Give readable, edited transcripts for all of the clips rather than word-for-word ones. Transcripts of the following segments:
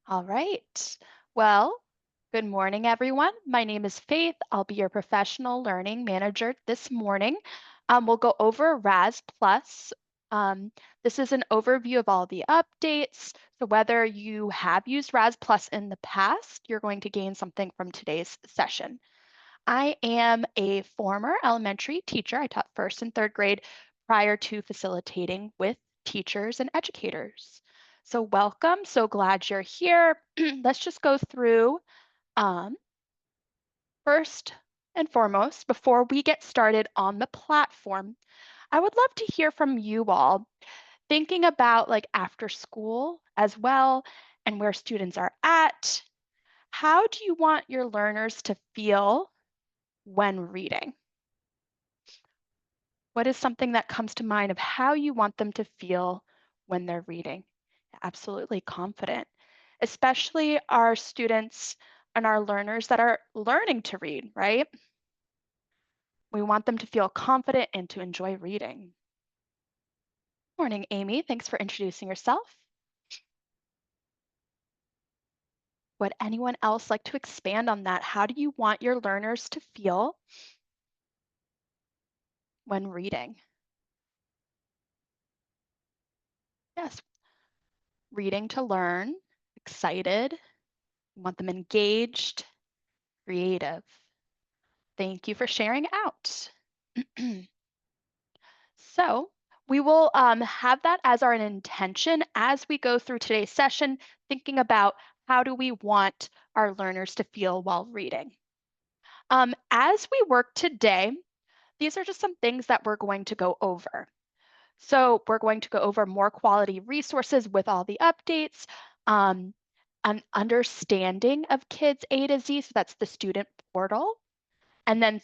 All right. Well, good morning, everyone. My name is Faith. I'll be your professional learning manager this morning. We'll go over RAS Plus. Um, this is an overview of all the updates. So whether you have used RAS Plus in the past, you're going to gain something from today's session. I am a former elementary teacher. I taught first and third grade prior to facilitating with teachers and educators. So welcome, so glad you're here. Let's just go through um, first and foremost, before we get started on the platform, I would love to hear from you all thinking about like after school as well and where students are at. How do you want your learners to feel when reading? What is something that comes to mind of how you want them to feel when they're reading? Absolutely confident, especially our students and our learners that are learning to read, right? We want them to feel confident and to enjoy reading. Morning, Amy. Thanks for introducing yourself. Would anyone else like to expand on that? How do you want your learners to feel when reading? Yes, reading to learn, excited, you want them engaged, creative. Thank you for sharing out. So we will have that as our intention as we go through today's session, thinking about how do we want our learners to feel while reading. As we work today, these are just some things that we're going to go over. So we're going to go over more quality resources with all the updates, um, an understanding of Kids A to Z, so that's the student portal, and then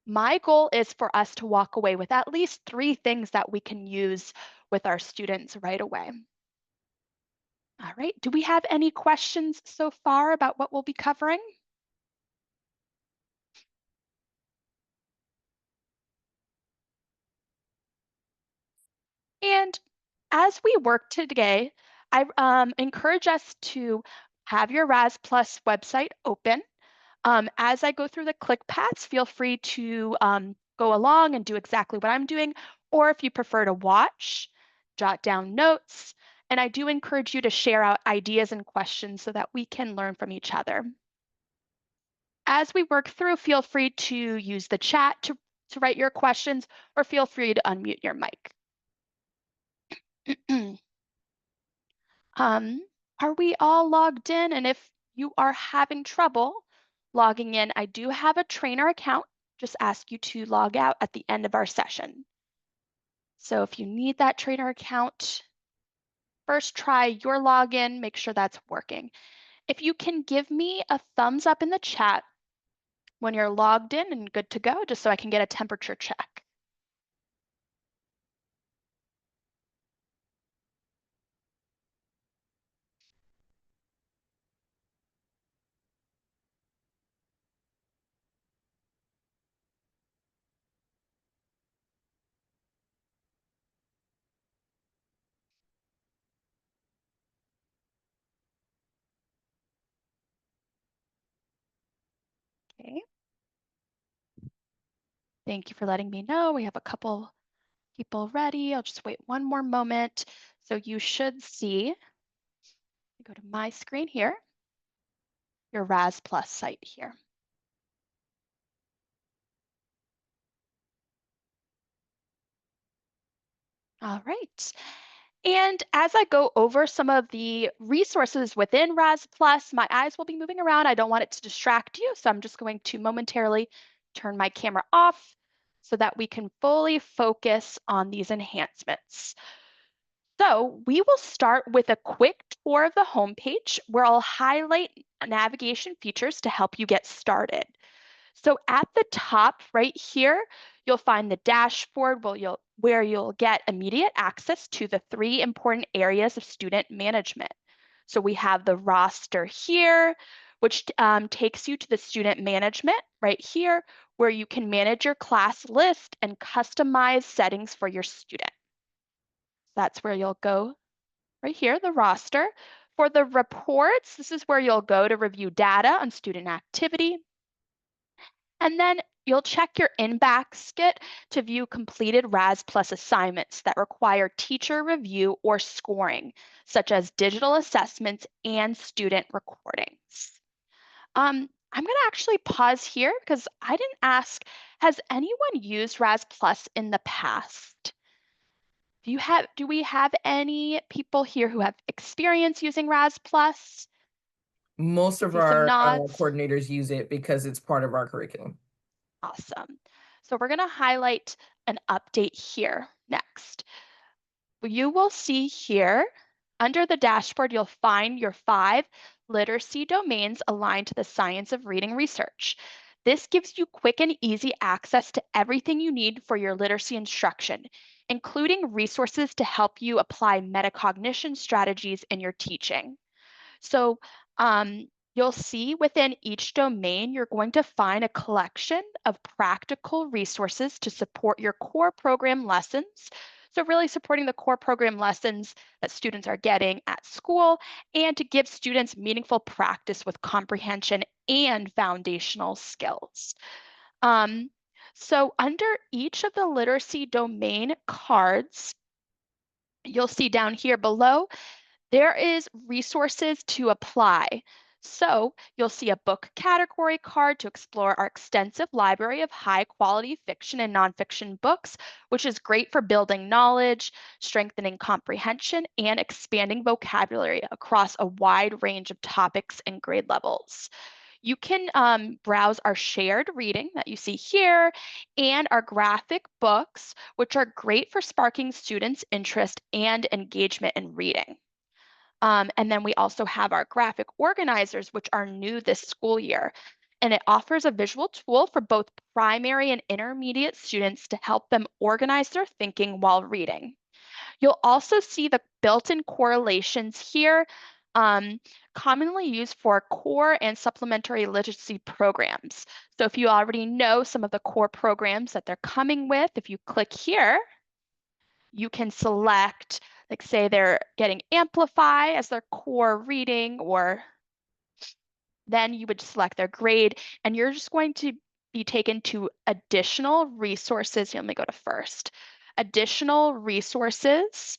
my goal is for us to walk away with at least 3 things that we can use with our students right away. All right, do we have any questions so far about what we'll be covering? And as we work today, I encourage us to have your RAS Plus website open. As I go through the click paths, feel free to go along and do exactly what I'm doing, or if you prefer to watch, jot down notes. And I do encourage you to share out ideas and questions so that we can learn from each other. As we work through, feel free to use the chat to write your questions, or feel free to unmute your mic. Um, are we all logged in? And if you are having trouble logging in, I do have a trainer account. Just ask you to log out at the end of our session. So if you need that trainer account, first try your login, make sure that's working. If you can give me a thumbs up in the chat when you're logged in and good to go, just so I can get a temperature check. Okay. Thank you for letting me know. We have a couple people ready. I'll just wait one more moment. So you should see, go to my screen here, your RAS Plus site here. All right. And as I go over some of the resources within RAS Plus, my eyes will be moving around. I don't want it to distract you, so I'm just going to momentarily turn my camera off so that we can fully focus on these enhancements. So we will start with a quick tour of the homepage where I'll highlight navigation features to help you get started. So at the top right here, you'll find the dashboard where you'll get immediate access to the 3 important areas of student management. So we have the roster here, which takes you to the student management right here, where you can manage your class list and customize settings for your student. That's where you'll go right here, the roster. For the reports, this is where you'll go to review data on student activity. And then you'll check your in-basket to view completed RAS Plus assignments that require teacher review or scoring, such as digital assessments and student recordings. I'm going to actually pause here because I didn't ask, has anyone used RAS Plus in the past? Do we have any people here who have experience using RAS Plus? Most of See some our nods. coordinators use it because it's part of our curriculum. Awesome. So we're going to highlight an update here next. You will see here under the dashboard, you'll find your 5 literacy domains aligned to the science of reading research. This gives you quick and easy access to everything you need for your literacy instruction, including resources to help you apply metacognition strategies in your teaching. So you'll see within each domain, you're going to find a collection of practical resources to support your core program lessons. So really supporting the core program lessons that students are getting at school and to give students meaningful practice with comprehension and foundational skills. Um, so under each of the literacy domain cards, you'll see down here below, there is resources to apply. So you'll see a book category card to explore our extensive library of high quality fiction and nonfiction books, which is great for building knowledge, strengthening comprehension, and expanding vocabulary across a wide range of topics and grade levels. You can browse our shared reading that you see here and our graphic books, which are great for sparking students' interest and engagement in reading. And then we also have our graphic organizers, which are new this school year. And it offers a visual tool for both primary and intermediate students to help them organize their thinking while reading. You'll also see the built-in correlations here, um, commonly used for core and supplementary literacy programs. So if you already know some of the core programs that they're coming with, if you click here, you can select, like say they're getting Amplify as their core reading, or then you would select their grade, and you're just going to be taken to additional resources. Here, let me go to first. Additional resources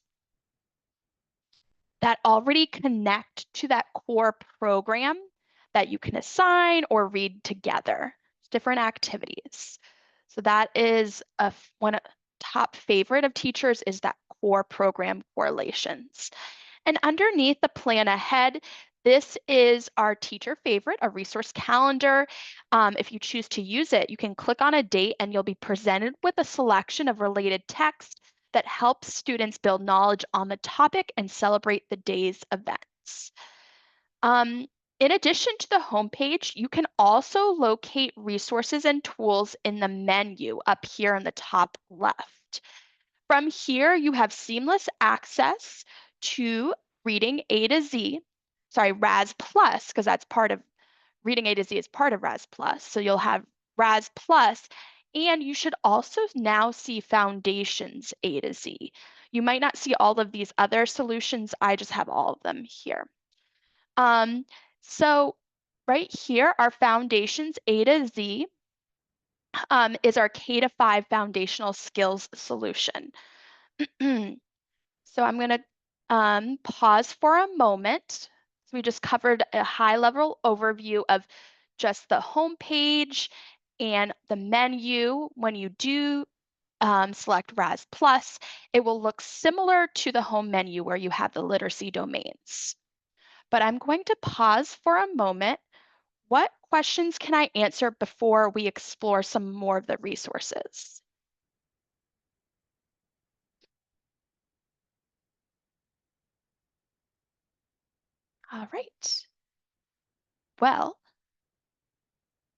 that already connect to that core program that you can assign or read together, different activities. So that is one top favorite of teachers is that core program correlations. And underneath the plan ahead, this is our teacher favorite, a resource calendar. If you choose to use it, you can click on a date and you'll be presented with a selection of related text that helps students build knowledge on the topic and celebrate the day's events. Um, in addition to the homepage, you can also locate resources and tools in the menu up here in the top left. From here, you have seamless access to reading A to Z, sorry, RAS Plus, because that's part of reading A to Z is part of RAS Plus. So you'll have RAS Plus, and you should also now see Foundations A to Z. You might not see all of these other solutions. I just have all of them here. Um, so right here, our Foundations A to Z is our K to 5 foundational skills solution. So I'm going to pause for a moment. So we just covered a high-level overview of just the home page and the menu. When you do select RAS Plus, it will look similar to the home menu where you have the literacy domains. But I'm going to pause for a moment. What questions can I answer before we explore some more of the resources? All right. Well,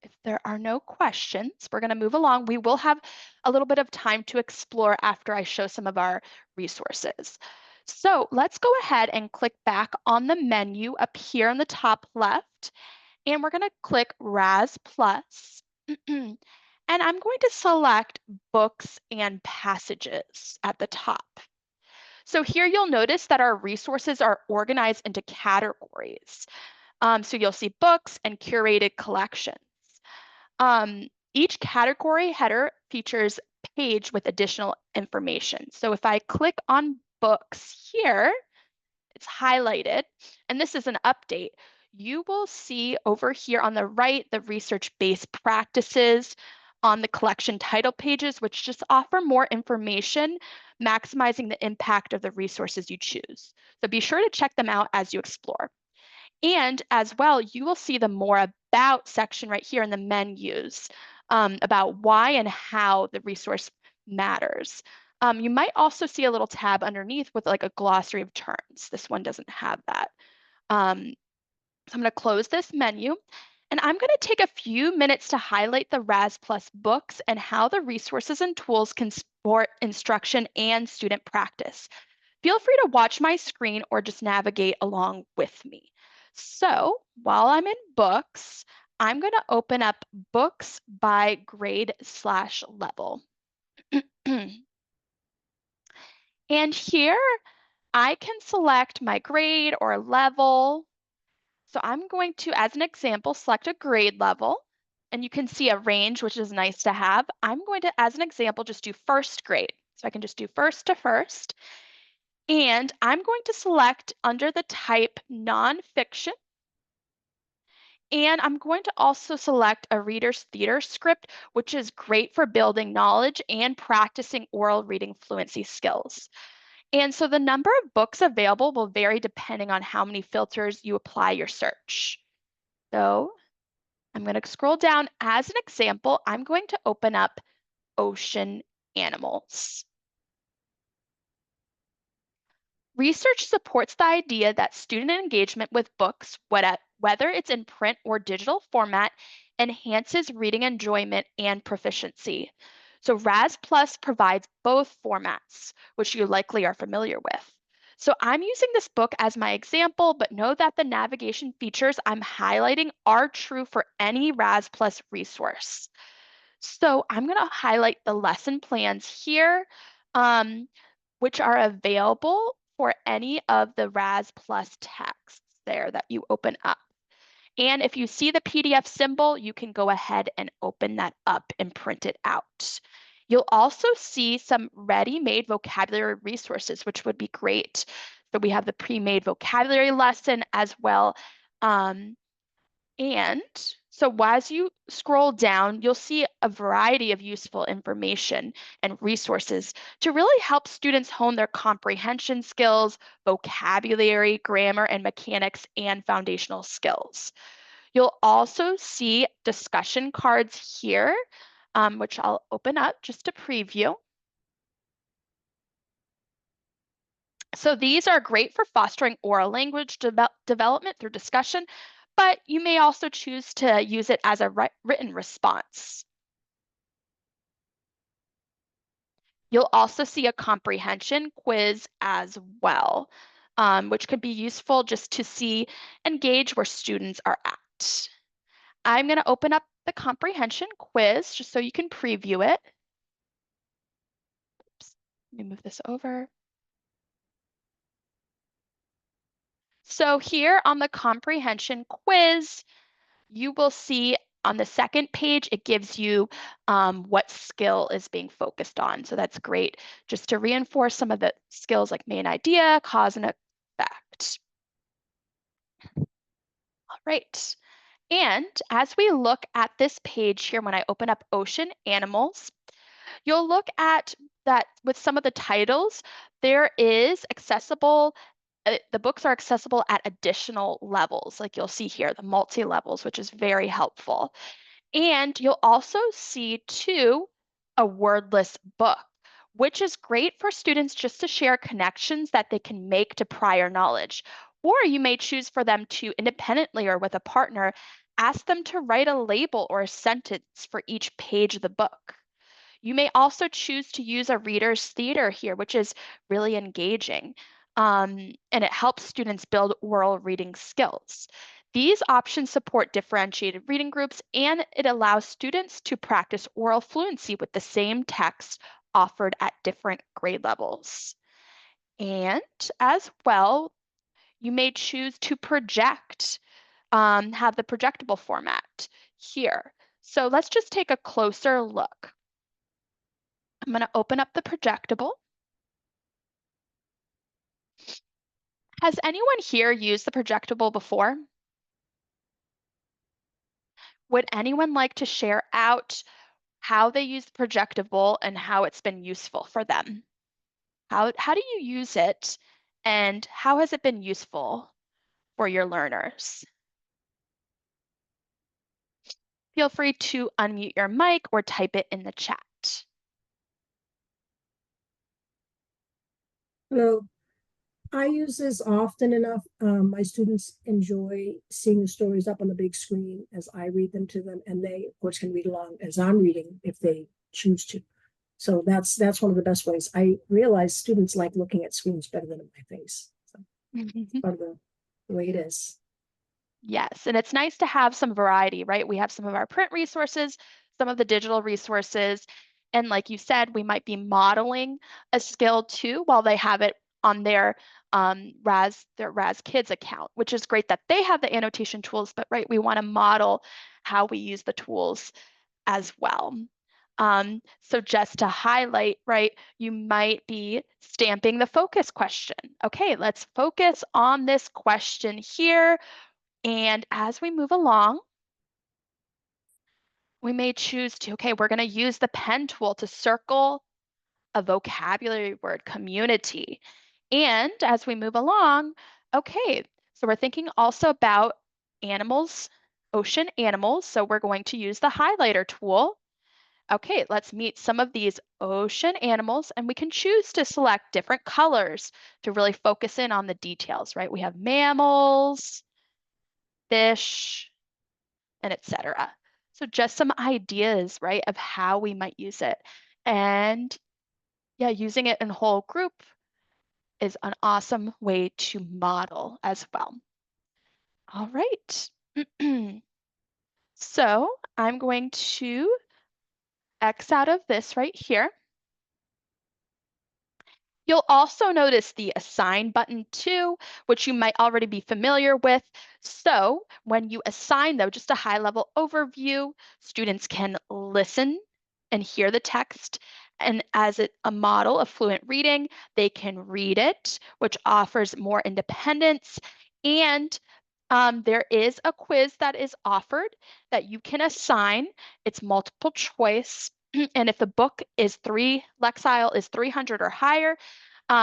if there are no questions, we're going to move along. We will have a little bit of time to explore after I show some of our resources. So let's go ahead and click back on the menu up here on the top left, and we're going to click RAS Plus. And I'm going to select Books and Passages at the top. So here you'll notice that our resources are organized into categories. So you'll see books and curated collections. Each category header features page with additional information. So if I click on books here, it's highlighted, and this is an update. You will see over here on the right the research-based practices on the collection title pages, which just offer more information, maximizing the impact of the resources you choose. So be sure to check them out as you explore. And as well, you will see the more about section right here in the menus about why and how the resource matters. You might also see a little tab underneath with like a glossary of terms. This one doesn't have that. So I'm going to close this menu and I'm going to take a few minutes to highlight the RAS Plus books and how the resources and tools can support instruction and student practice. Feel free to watch my screen or just navigate along with me. So while I'm in books, I'm going to open up books by grade/level. And here I can select my grade or level. So I'm going to, as an example, select a grade level. And you can see a range, which is nice to have. I'm going to, as an example, just do first grade. So I can just do first to first. And I'm going to select under the type nonfiction. And I'm going to also select a reader's theater script, which is great for building knowledge and practicing oral reading fluency skills. And so the number of books available will vary depending on how many filters you apply your search. So I'm going to scroll down. As an example, I'm going to open up ocean animals. Research supports the idea that student engagement with books, whether it's in print or digital format, enhances reading enjoyment and proficiency. So RAS Plus provides both formats, which you likely are familiar with. So I'm using this book as my example, but know that the navigation features I'm highlighting are true for any RAS Plus resource. So I'm going to highlight the lesson plans here, which are available for any of the RAS Plus texts there that you open up. And if you see the PDF symbol, you can go ahead and open that up and print it out. You'll also see some ready-made vocabulary resources, which would be great. So we have the pre-made vocabulary lesson as well. And so as you scroll down, you'll see a variety of useful information and resources to really help students hone their comprehension skills, vocabulary, grammar, and mechanics, and foundational skills. You'll also see discussion cards here, which I'll open up just to preview. So these are great for fostering oral language development through discussion, but you may also choose to use it as a written response. You'll also see a comprehension quiz as well, which could be useful just to see and gauge where students are at. I'm going to open up the comprehension quiz just so you can preview it. Oops, let me move this over. So here on the comprehension quiz, you will see on the second page, it gives you what skill is being focused on. So that's great just to reinforce some of the skills like main idea, cause and effect. All right. And as we look at this page here, when I open up ocean animals, you'll look at that with some of the titles, there is accessible, the books are accessible at additional levels, like you'll see here, the multi-levels, which is very helpful. And you'll also see too a wordless book, which is great for students just to share connections that they can make to prior knowledge. Or you may choose for them to independently or with a partner, ask them to write a label or a sentence for each page of the book. You may also choose to use a reader's theater here, which is really engaging. And it helps students build oral reading skills. These options support differentiated reading groups, and it allows students to practice oral fluency with the same text offered at different grade levels. And as well, you may choose to project, have the projectable format here. So let's just take a closer look. I'm going to open up the projectable. Has anyone here used the projectable before? Would anyone like to share out how they use the projectable and how it's been useful for them? How do you use it and how has it been useful for your learners? Feel free to unmute your mic or type it in the chat. Hello. I use this often enough. My students enjoy seeing the stories up on the big screen as I read them to them, and they, of course, can read along as I'm reading if they choose to. So that's one of the best ways. I realize students like looking at screens better than at my face. So it's part of the way it is. Yes, and it's nice to have some variety, right? We have some of our print resources, some of the digital resources, and like you said, we might be modeling a skill too while they have it on their RAS Kids account, which is great that they have the annotation tools, but right, we want to model how we use the tools as well. So just to highlight, right, you might be stamping the focus question. Okay, let's focus on this question here. And as we move along, we may choose to, okay, we're going to use the pen tool to circle a vocabulary word, community. And as we move along, okay, so we're thinking also about animals, ocean animals. So we're going to use the highlighter tool. Okay, let's meet some of these ocean animals and we can choose to select different colors to really focus in on the details, right? We have mammals, fish, and etc. So just some ideas, right, of how we might use it. And yeah, using it in whole group is an awesome way to model as well. All right. So I'm going to X out of this right here. You'll also notice the assign button too, which you might already be familiar with. So when you assign though, just a high level overview, students can listen and hear the text. And as a model of fluent reading, they can read it, which offers more independence. And there is a quiz that is offered that you can assign. It's multiple choice. And if the book is Lexile is 300 or higher,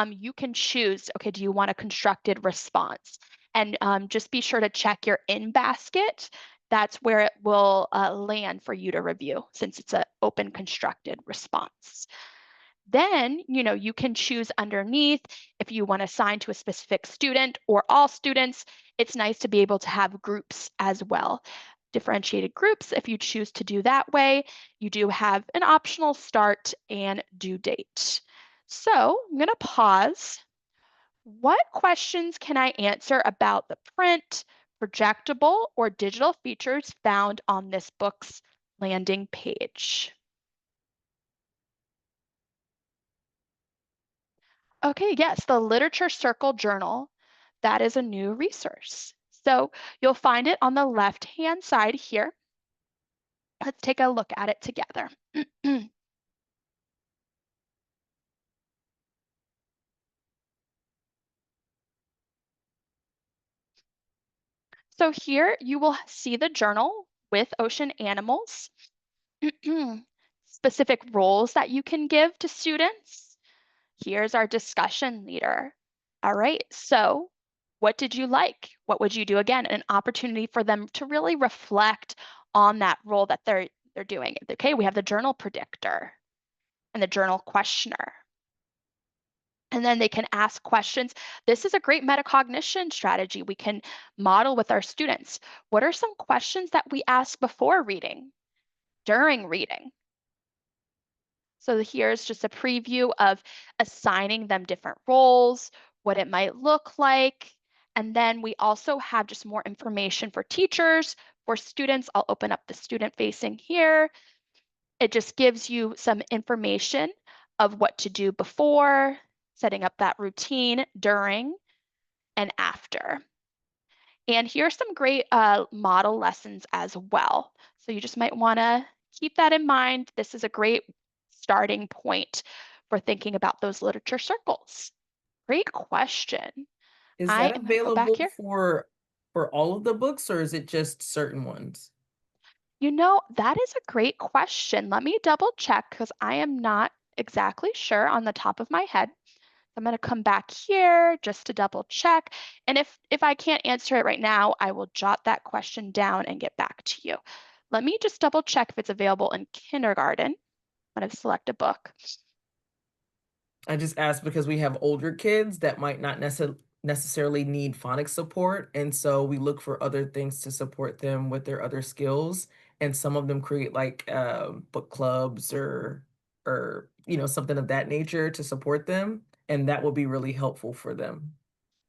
you can choose, okay, do you want a constructed response? And just be sure to check your in basket. That's where it will land for you to review since it's an open constructed response. Then, you can choose underneath if you want to assign to a specific student or all students. It's nice to be able to have groups as well. Differentiated groups, if you choose to do that way, you do have an optional start and due date. So I'm going to pause. What questions can I answer about the print, projectable, or digital features found on this book's landing page? Okay, yes, the Literature Circle Journal, that is a new resource. So you'll find it on the left-hand side here. Let's take a look at it together. So here you will see the journal with ocean animals, specific roles that you can give to students. Here's our discussion leader. All right, so what did you like? What would you do again? An opportunity for them to really reflect on that role that they're doing. Okay, we have the journal predictor and the journal questioner. And then they can ask questions. This is a great metacognition strategy we can model with our students. What are some questions that we ask before reading, during reading? So here's just a preview of assigning them different roles, what it might look like. And then we also have just more information for teachers, for students. I'll open up the student facing here. It just gives you some information of what to do before, setting up that routine during and after. And here's some great model lessons as well. So you just might want to keep that in mind. This is a great starting point for thinking about those literature circles. Great question. Is I that am going to go back available here. for all of the books, or is it just certain ones? You know, that is a great question. Let me double check because I am not exactly sure on the top of my head. I'm going to come back here just to double check. And if I can't answer it right now, I will jot that question down and get back to you. Let me just double check if it's available in kindergarten. I'm going to select a book. I just asked because we have older kids that might not necessarily need phonics support, and so we look for other things to support them with their other skills. And some of them create like book clubs or something of that nature to support them, and that will be really helpful for them.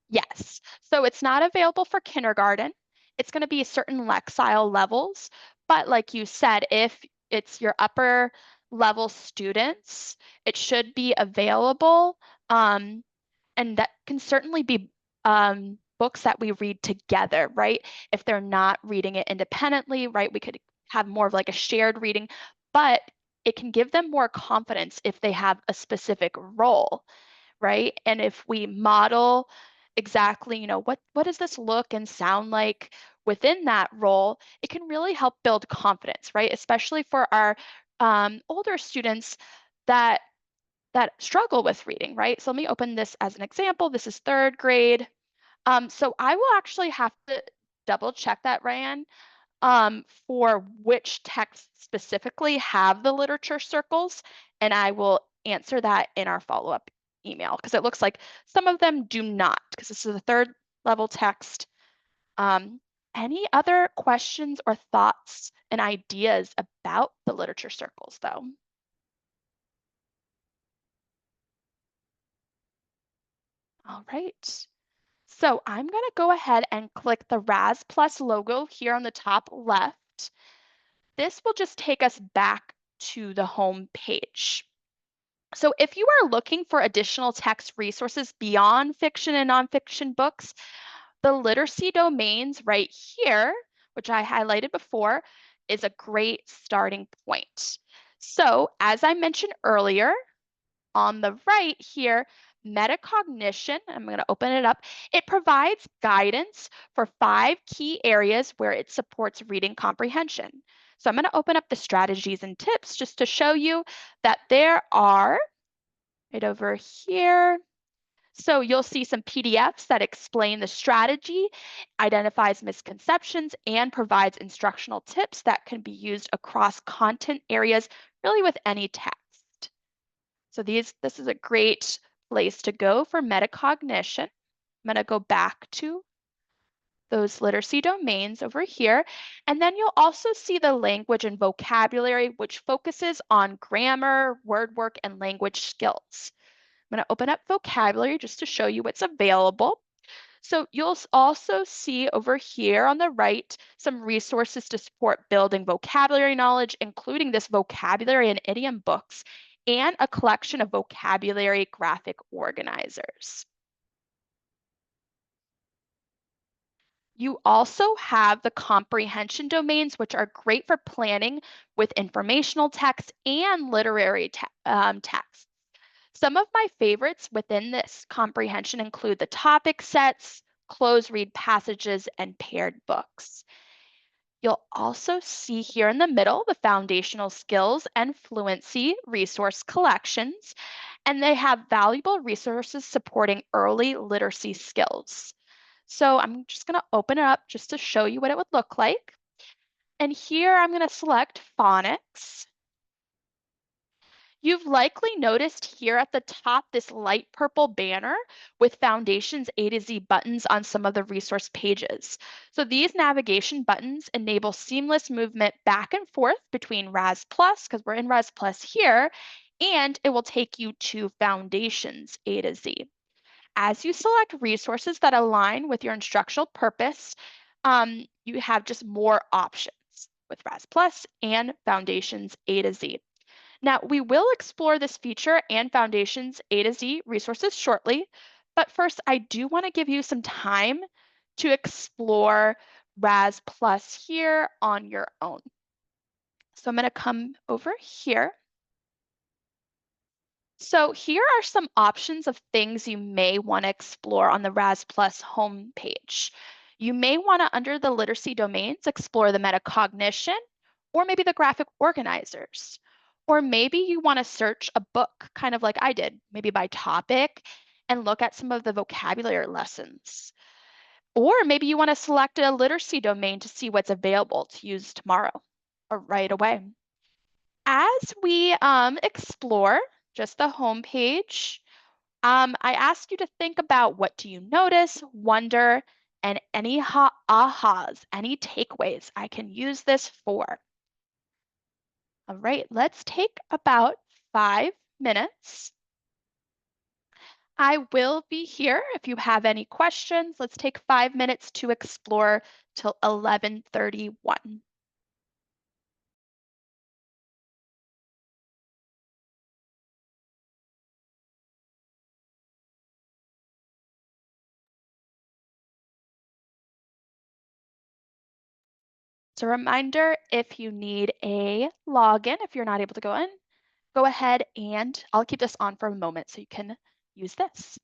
Yes. So it's not available for kindergarten. It's going to be certain Lexile levels. But like you said, if it's your upper level students, it should be available. And that can certainly be books that we read together, right? If they're not reading it independently, right? We could have more of like a shared reading, but it can give them more confidence if they have a specific role, right? And if we model exactly, what does this look and sound like within that role, it can really help build confidence, right? Especially for our older students that struggle with reading, right? So let me open this as an example. This is third grade. So I will actually have to double check that, Ryan, for which texts specifically have the literature circles, and I will answer that in our follow-up email because it looks like some of them do not, because this is a third level text. Um, any other questions or thoughts and ideas about the literature circles, though? All right. So I'm going to go ahead and click the Raz Plus logo here on the top left. This will just take us back to the home page. So if you are looking for additional text resources beyond fiction and nonfiction books, the literacy domains right here, which I highlighted before, is a great starting point. So as I mentioned earlier, on the right here, metacognition, I'm going to open it up. It provides guidance for 5 key areas where it supports reading comprehension. So I'm going to open up the strategies and tips just to show you that there are right over here. So you'll see some PDFs that explain the strategy, identifies misconceptions, and provides instructional tips that can be used across content areas, really with any text. So this is a great place to go for metacognition. I'm going to go back to those literacy domains over here. And then you'll also see the language and vocabulary, which focuses on grammar, word work, and language skills. I'm going to open up vocabulary just to show you what's available. So you'll also see over here on the right some resources to support building vocabulary knowledge, including this vocabulary and idiom books and a collection of vocabulary graphic organizers. You also have the comprehension domains, which are great for planning with informational text and literary text. Some of my favorites within this comprehension include the topic sets, close read passages, and paired books. You'll also see here in the middle the foundational skills and fluency resource collections, and they have valuable resources supporting early literacy skills. So I'm just going to open it up just to show you what it would look like. And here I'm going to select phonics. You've likely noticed here at the top this light purple banner with Foundations A to Z buttons on some of the resource pages. So these navigation buttons enable seamless movement back and forth between Raz Plus, because we're in Raz Plus here, and it will take you to Foundations A to Z. As you select resources that align with your instructional purpose, you have just more options with Raz Plus and Foundations A to Z. Now, we will explore this feature and Foundation's A to Z resources shortly, but first, I do want to give you some time to explore RAS Plus here on your own. So I'm going to come over here. So here are some options of things you may want to explore on the RAS Plus homepage. You may want to, under the literacy domains, explore the metacognition or maybe the graphic organizers. Or maybe you want to search a book, kind of like I did, maybe by topic, and look at some of the vocabulary lessons. Or maybe you want to select a literacy domain to see what's available to use tomorrow or right away. As we explore just the homepage, I ask you to think about what do you notice, wonder, and any ahas, any takeaways I can use this for. All right, let's take about 5 minutes. I will be here if you have any questions. Let's take 5 minutes to explore till 11:31. So a reminder, if you need a login, if you're not able to go in, go ahead and I'll keep this on for a moment so you can use this.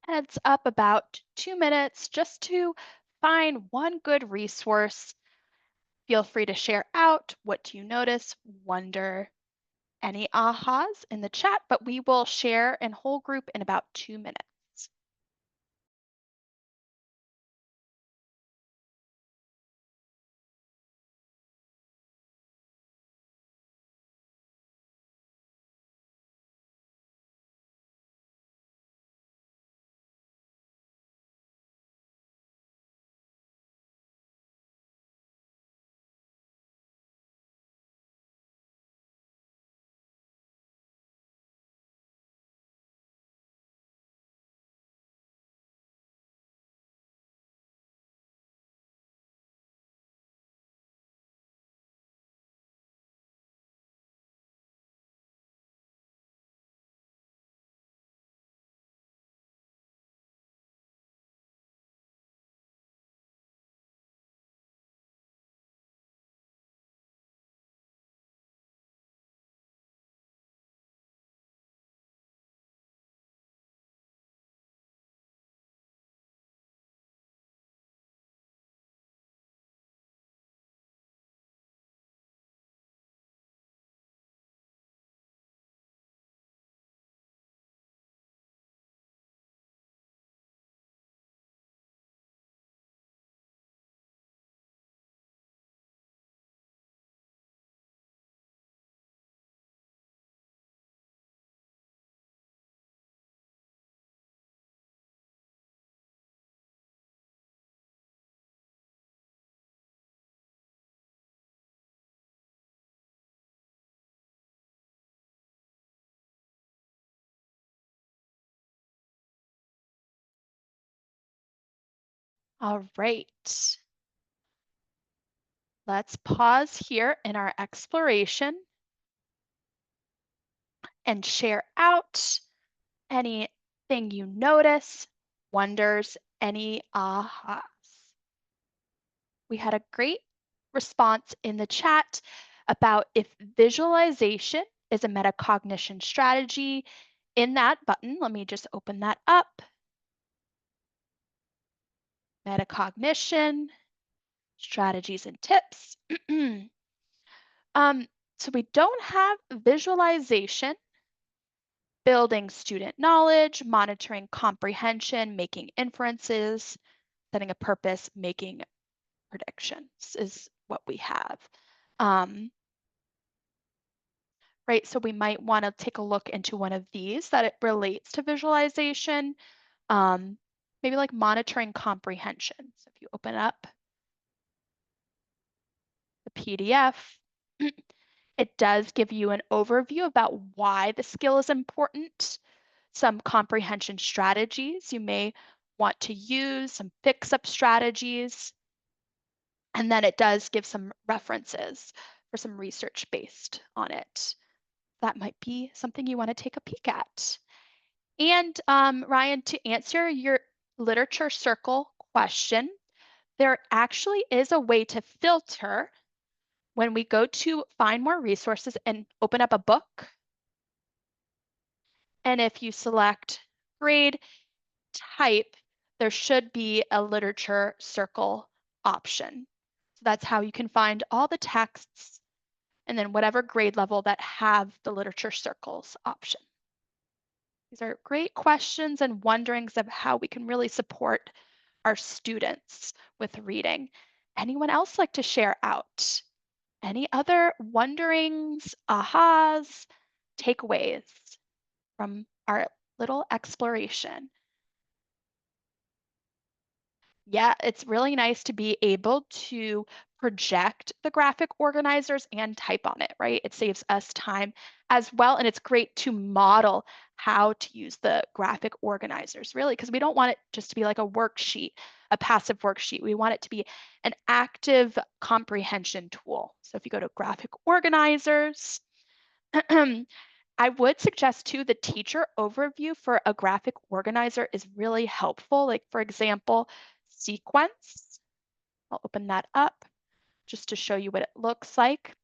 Heads up about 2 minutes just to find one good resource. Feel free to share out what do you notice, wonder, any ahas in the chat, but we will share in whole group in about 2 minutes. All right. Let's pause here in our exploration and share out anything you notice, wonders, any ahas. We had a great response in the chat about if visualization is a metacognition strategy. In that button, let me just open that up. Metacognition, strategies and tips. So we don't have visualization, building student knowledge, monitoring comprehension, making inferences, setting a purpose, making predictions is what we have. Right, so we might want to take a look into one of these that it relates to visualization, maybe like monitoring comprehension. So if you open up the PDF, it does give you an overview about why the skill is important, some comprehension strategies you may want to use, some fix-up strategies, and then it does give some references for some research based on it. That might be something you want to take a peek at. And Ryan, to answer your literature circle question, there actually is a way to filter when we go to find more resources and open up a book. And if you select grade type, there should be a literature circle option. So that's how you can find all the texts and then whatever grade level that have the literature circles option. These are great questions and wonderings of how we can really support our students with reading. Anyone else like to share out? Any other wonderings, ahas, takeaways from our little exploration? Yeah, it's really nice to be able to project the graphic organizers and type on it, right? It saves us time as well. And it's great to model how to use the graphic organizers, really, because we don't want it just to be like a worksheet, a passive worksheet. We want it to be an active comprehension tool. So if you go to graphic organizers, I would suggest too, the teacher overview for a graphic organizer is really helpful. Like for example, sequence. I'll open that up just to show you what it looks like.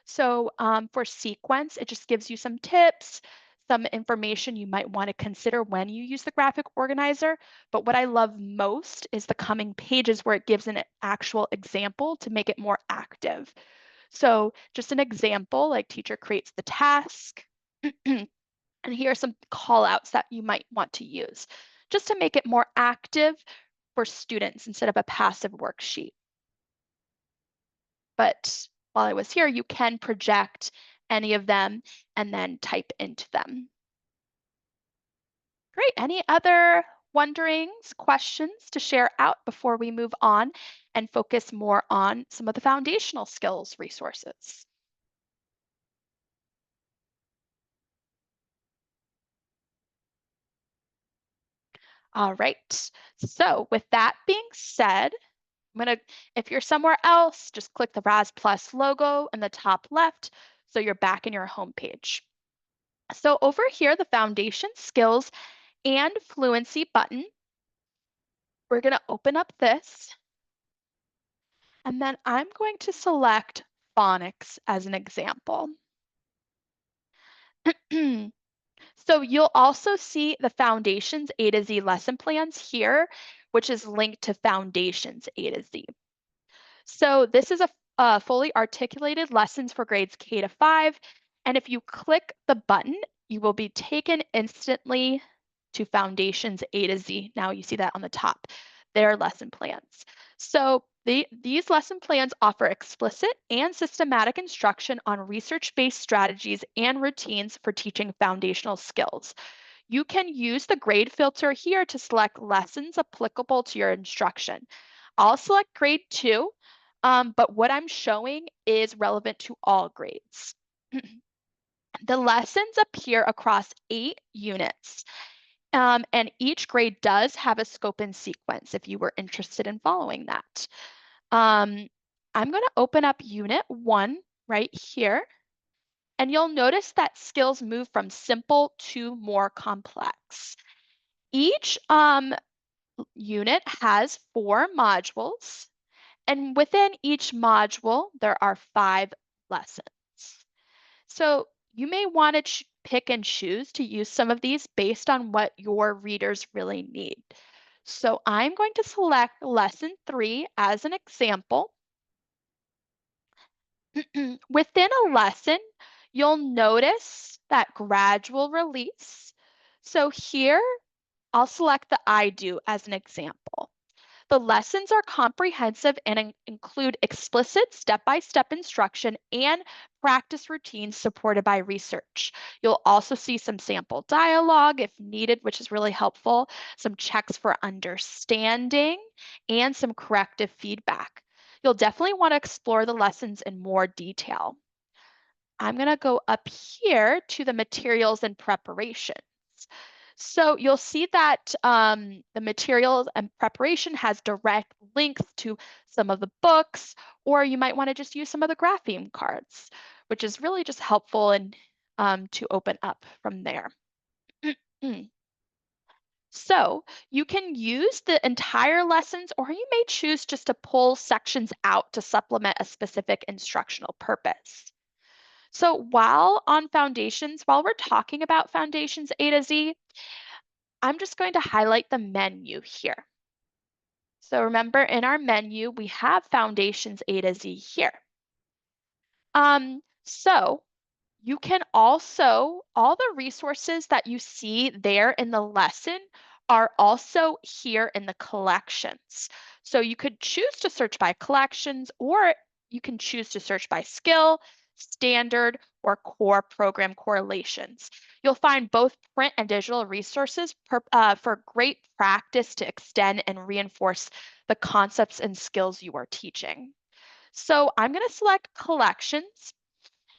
So for sequence, it just gives you some tips, some information you might want to consider when you use the graphic organizer. But what I love most is the coming pages where it gives an actual example to make it more active. So just an example, like teacher creates the task. And here are some call outs that you might want to use just to make it more active for students instead of a passive worksheet. But while I was here, you can project any of them and then type into them. Great. Any other wonderings, questions to share out before we move on and focus more on some of the foundational skills resources? All right. So with that being said, if you're somewhere else, just click the Raz Plus logo in the top left so you're back in your home page. So over here, the foundation skills and fluency button, we're going to open up this. And then I'm going to select phonics as an example. So you'll also see the Foundations A to Z lesson plans here, which is linked to Foundations A to Z. So this is a fully articulated lessons for grades K to 5. And if you click the button, you will be taken instantly to Foundations A to Z. Now you see that on the top, their lesson plans. So these lesson plans offer explicit and systematic instruction on research-based strategies and routines for teaching foundational skills. You can use the grade filter here to select lessons applicable to your instruction. I'll select grade 2, but what I'm showing is relevant to all grades. The lessons appear across 8 units. And each grade does have a scope and sequence if you were interested in following that. I'm going to open up Unit 1 right here, and you'll notice that skills move from simple to more complex. Each unit has 4 modules, and within each module, there are 5 lessons. So you may want to pick and choose to use some of these based on what your readers really need. So I'm going to select lesson 3 as an example. Within a lesson, you'll notice that gradual release. So here, I'll select the I do as an example. The lessons are comprehensive and include explicit step-by-step instruction and practice routines supported by research. You'll also see some sample dialogue if needed, which is really helpful, some checks for understanding, and some corrective feedback. You'll definitely want to explore the lessons in more detail. I'm going to go up here to the materials and preparations. So you'll see that the materials and preparation has direct links to some of the books, or you might want to just use some of the grapheme cards, which is really just helpful and to open up from there. So you can use the entire lessons, or you may choose just to pull sections out to supplement a specific instructional purpose. So while we're talking about foundations A to Z, I'm just going to highlight the menu here. So remember, in our menu, we have foundations A to Z here. So you can also, all the resources that you see there in the lesson are also here in the collections. So you could choose to search by collections, or you can choose to search by skill, standard, or core program correlations. You'll find both print and digital resources for great practice to extend and reinforce the concepts and skills you are teaching. So I'm going to select collections,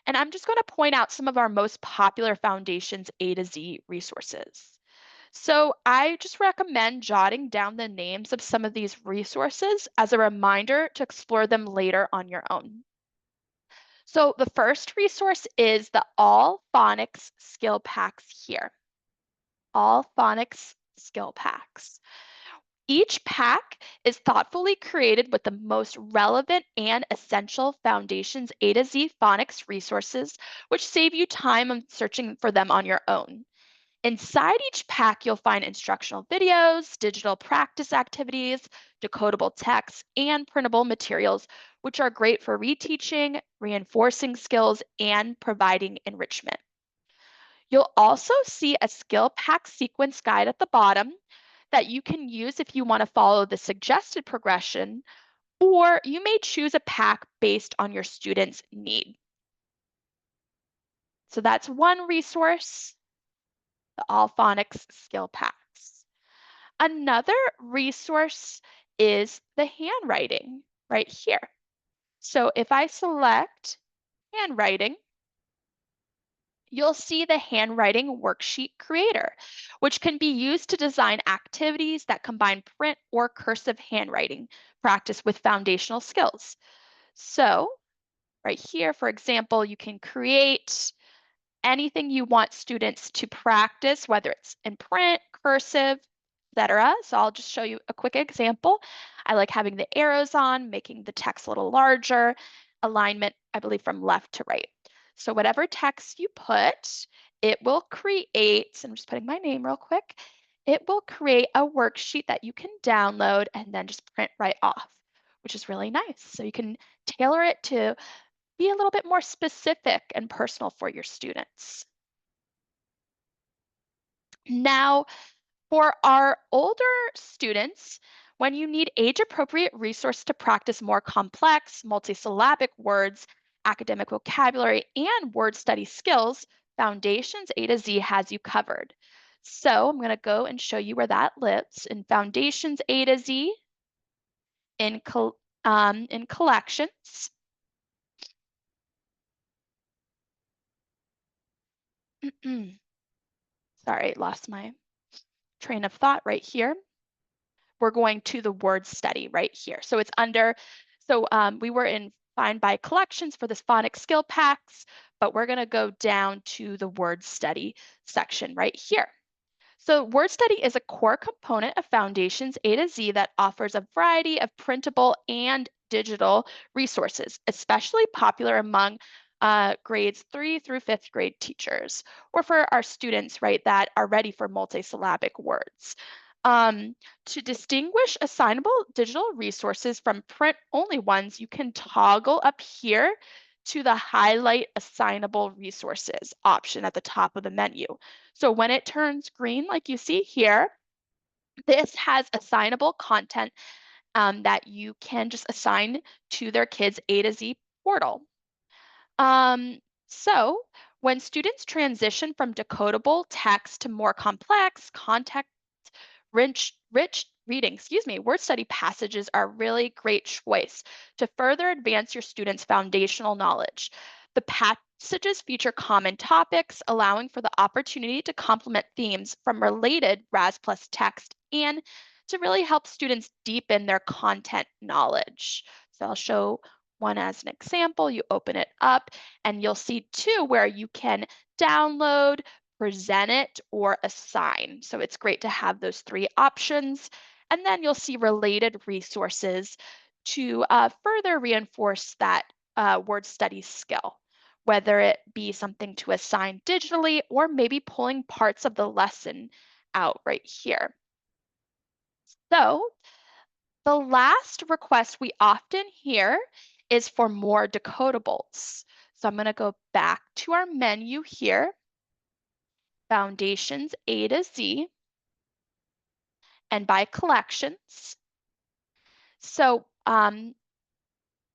and I'm just going to point out some of our most popular Foundations A to Z resources. So I just recommend jotting down the names of some of these resources as a reminder to explore them later on your own. So the first resource is the All Phonics Skill Packs here. All Phonics Skill Packs. Each pack is thoughtfully created with the most relevant and essential Foundations A to Z phonics resources, which save you time on searching for them on your own. Inside each pack, you'll find instructional videos, digital practice activities, decodable text, and printable materials, which are great for reteaching, reinforcing skills, and providing enrichment. You'll also see a skill pack sequence guide at the bottom that you can use if you want to follow the suggested progression, or you may choose a pack based on your student's need. So that's one resource, the All Phonics Skill Packs. Another resource is the handwriting right here. So if I select handwriting, you'll see the handwriting worksheet creator, which can be used to design activities that combine print or cursive handwriting practice with foundational skills. So right here, for example, you can create anything you want students to practice, whether it's in print, cursive, etc. So I'll just show you a quick example. I like having the arrows on, making the text a little larger, alignment, I believe, from left to right. So whatever text you put, it will create, I'm just putting my name real quick, it will create a worksheet that you can download and then just print right off, which is really nice. So you can tailor it to be a little bit more specific and personal for your students. Now, for our older students, when you need age-appropriate resource to practice more complex multisyllabic words, academic vocabulary, and word study skills, Foundations A to Z has you covered. So I'm going to go and show you where that lives in Foundations A to Z in collections. Sorry, lost my train of thought right here, we're going to the word study right here. So it's under, we were in find by collections for this phonics skill packs, but we're going to go down to the word study section right here. So word study is a core component of Foundations A to Z that offers a variety of printable and digital resources, especially popular among grades 3 through 5th grade teachers, or for our students, right, that are ready for multisyllabic words. To distinguish assignable digital resources from print-only ones, you can toggle up here to the Highlight Assignable Resources option at the top of the menu. So when it turns green, like you see here, this has assignable content that you can just assign to their kids' A to Z portal. So when students transition from decodable text to more complex, rich reading, word study passages are a really great choice to further advance your students' foundational knowledge. The passages feature common topics, allowing for the opportunity to complement themes from related RAS Plus text and to really help students deepen their content knowledge. So I'll show one as an example. You open it up and you'll see two where you can download, present it, or assign. So it's great to have those three options. And then you'll see related resources to further reinforce that word study skill, whether it be something to assign digitally or maybe pulling parts of the lesson out right here. So the last request we often hear is for more decodables. So I'm going to go back to our menu here, Foundations A to Z, and by collections. So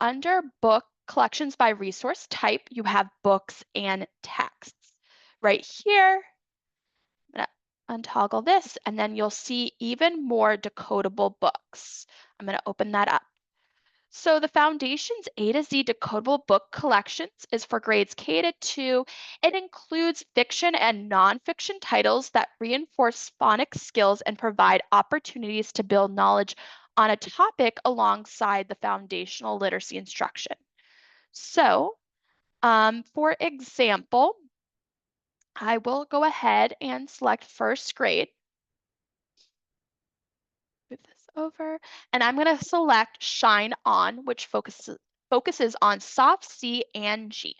under book collections by resource type, you have books and texts. Right here, I'm going to untoggle this, and then you'll see even more decodable books. I'm going to open that up. So the Foundations A to Z decodable book collections is for grades K to 2. It includes fiction and nonfiction titles that reinforce phonics skills and provide opportunities to build knowledge on a topic alongside the foundational literacy instruction. So, for example, I will go ahead and select first grade. Move this over, and I'm going to select Shine On, which focuses on soft C and G.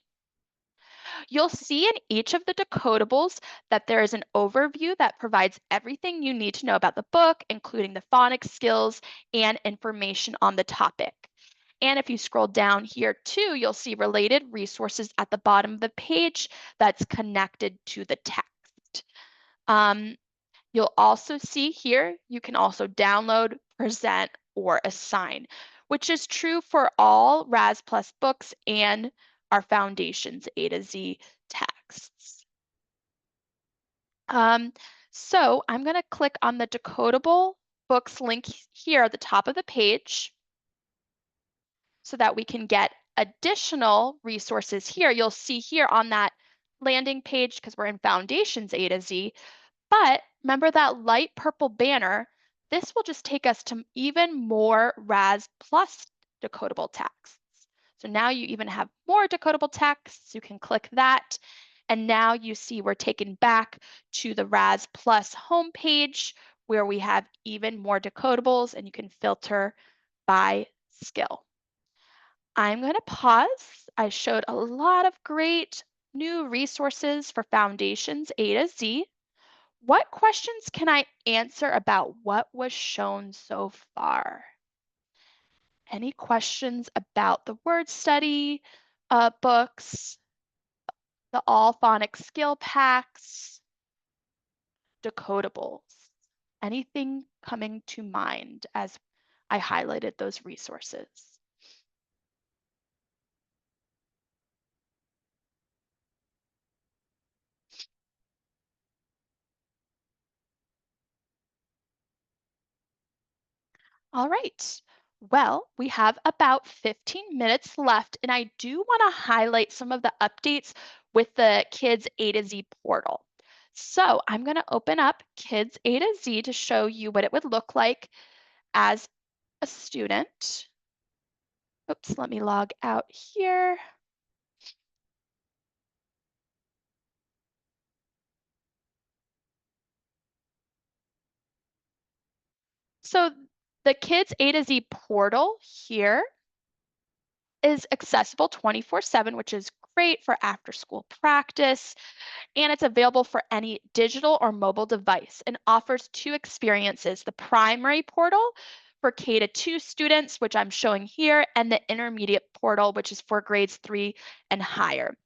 You'll see in each of the decodables that there is an overview that provides everything you need to know about the book, including the phonics skills and information on the topic. And if you scroll down here too, you'll see related resources at the bottom of the page that's connected to the text. You'll also see here, you can also download, present, or assign, which is true for all RAS Plus books and our Foundations A to Z texts. So I'm going to click on the decodable books link here at the top of the page so that we can get additional resources here. You'll see here on that landing page, because we're in Foundations A to Z, but remember that light purple banner, this will just take us to even more RAS Plus decodable texts. So now you even have more decodable texts. You can click that. And now you see we're taken back to the RAS Plus homepage where we have even more decodables and you can filter by skill. I'm going to pause. I showed a lot of great new resources for Foundations A to Z. What questions can I answer about what was shown so far? Any questions about the word study books, the all phonics skill packs, decodables? Anything coming to mind as I highlighted those resources? All right. Well, we have about 15 minutes left, and I do want to highlight some of the updates with the Kids A to Z portal. So I'm going to open up Kids A to Z to show you what it would look like as a student. Oops, let me log out here. So the Kids A to Z portal here is accessible 24/7, which is great for after school practice, and it's available for any digital or mobile device and offers two experiences, the primary portal for K to 2 students, which I'm showing here, and the intermediate portal, which is for grades 3 and higher.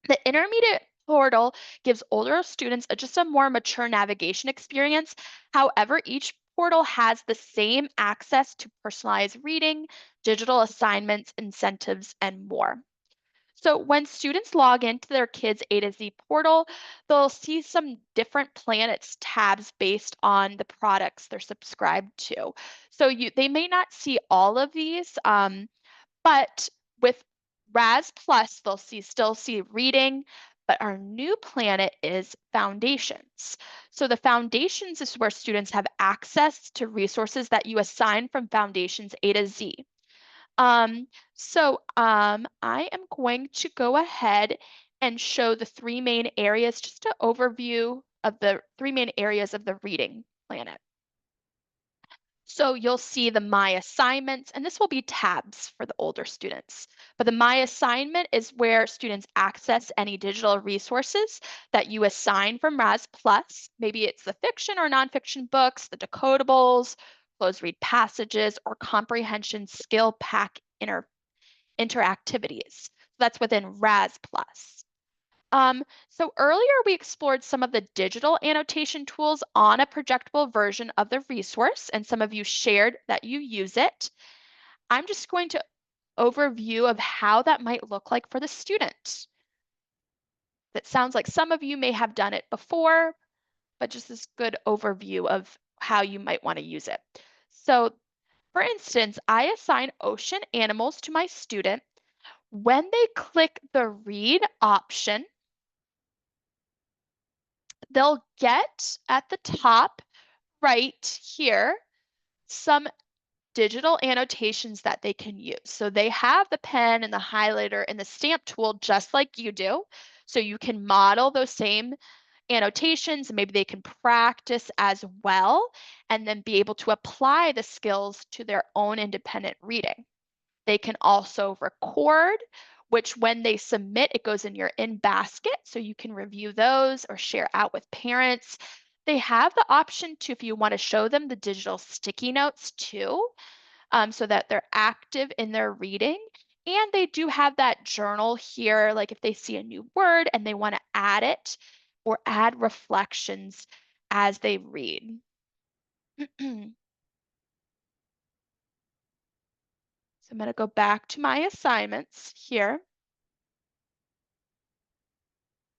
The intermediate portal gives older students just a more mature navigation experience. However, each portal has the same access to personalized reading, digital assignments, incentives, and more. So when students log into their Kids A to Z portal, they'll see some different planets tabs based on the products they're subscribed to. So they may not see all of these, but with RAS Plus, they'll still see reading, but our new planet is foundations. So the foundations is where students have access to resources that you assign from foundations A to Z. I am going to go ahead and show the three main areas, just an overview of the three main areas of the reading planet. So you'll see the My Assignments, and this will be tabs for the older students. But the My Assignment is where students access any digital resources that you assign from RAS Plus. Maybe it's the fiction or nonfiction books, the decodables, closed read passages, or comprehension skill pack interactivities. That's within RAS Plus. So earlier we explored some of the digital annotation tools on a projectable version of the resource, and some of you shared that you use it. I'm just going to overview of how that might look like for the student. That sounds like some of you may have done it before, but just this good overview of how you might want to use it. So for instance, I assign ocean animals to my student. When they click the read option, they'll get at the top right here some digital annotations that they can use. So they have the pen and the highlighter and the stamp tool just like you do. So you can model those same annotations, and maybe they can practice as well, and then be able to apply the skills to their own independent reading. They can also record, which when they submit, it goes in your in basket, so you can review those or share out with parents. They have the option to, if you want to show them the digital sticky notes too, so that they're active in their reading. And they do have that journal here, like if they see a new word and they want to add it or add reflections as they read. So I'm going to go back to my assignments here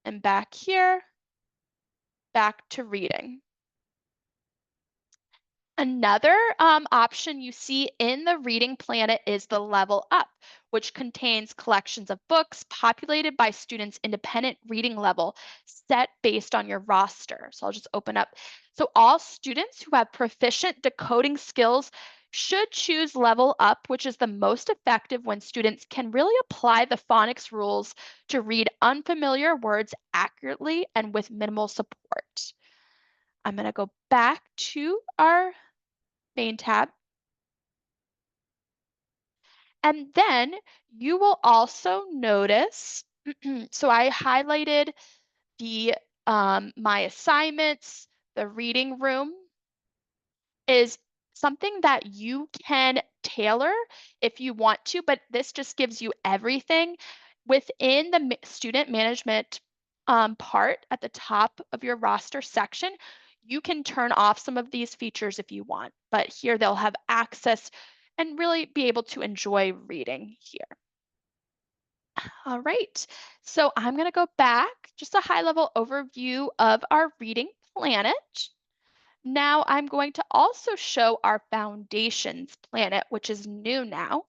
and back here, back to reading. Another option you see in the reading planet is the level up, which contains collections of books populated by students' independent reading level set based on your roster. So I'll just open up. So all students who have proficient decoding skills should choose level up, which is the most effective when students can really apply the phonics rules to read unfamiliar words accurately and with minimal support. I'm going to go back to our main tab. And then you will also notice, so I highlighted the my assignments, the reading room is something that you can tailor if you want to, but this just gives you everything within the student management part at the top of your roster section. You can turn off some of these features if you want, but here they'll have access and really be able to enjoy reading here. All right, so I'm going to go back, just a high level overview of our reading planet. Now I'm going to also show our foundations planet, which is new now.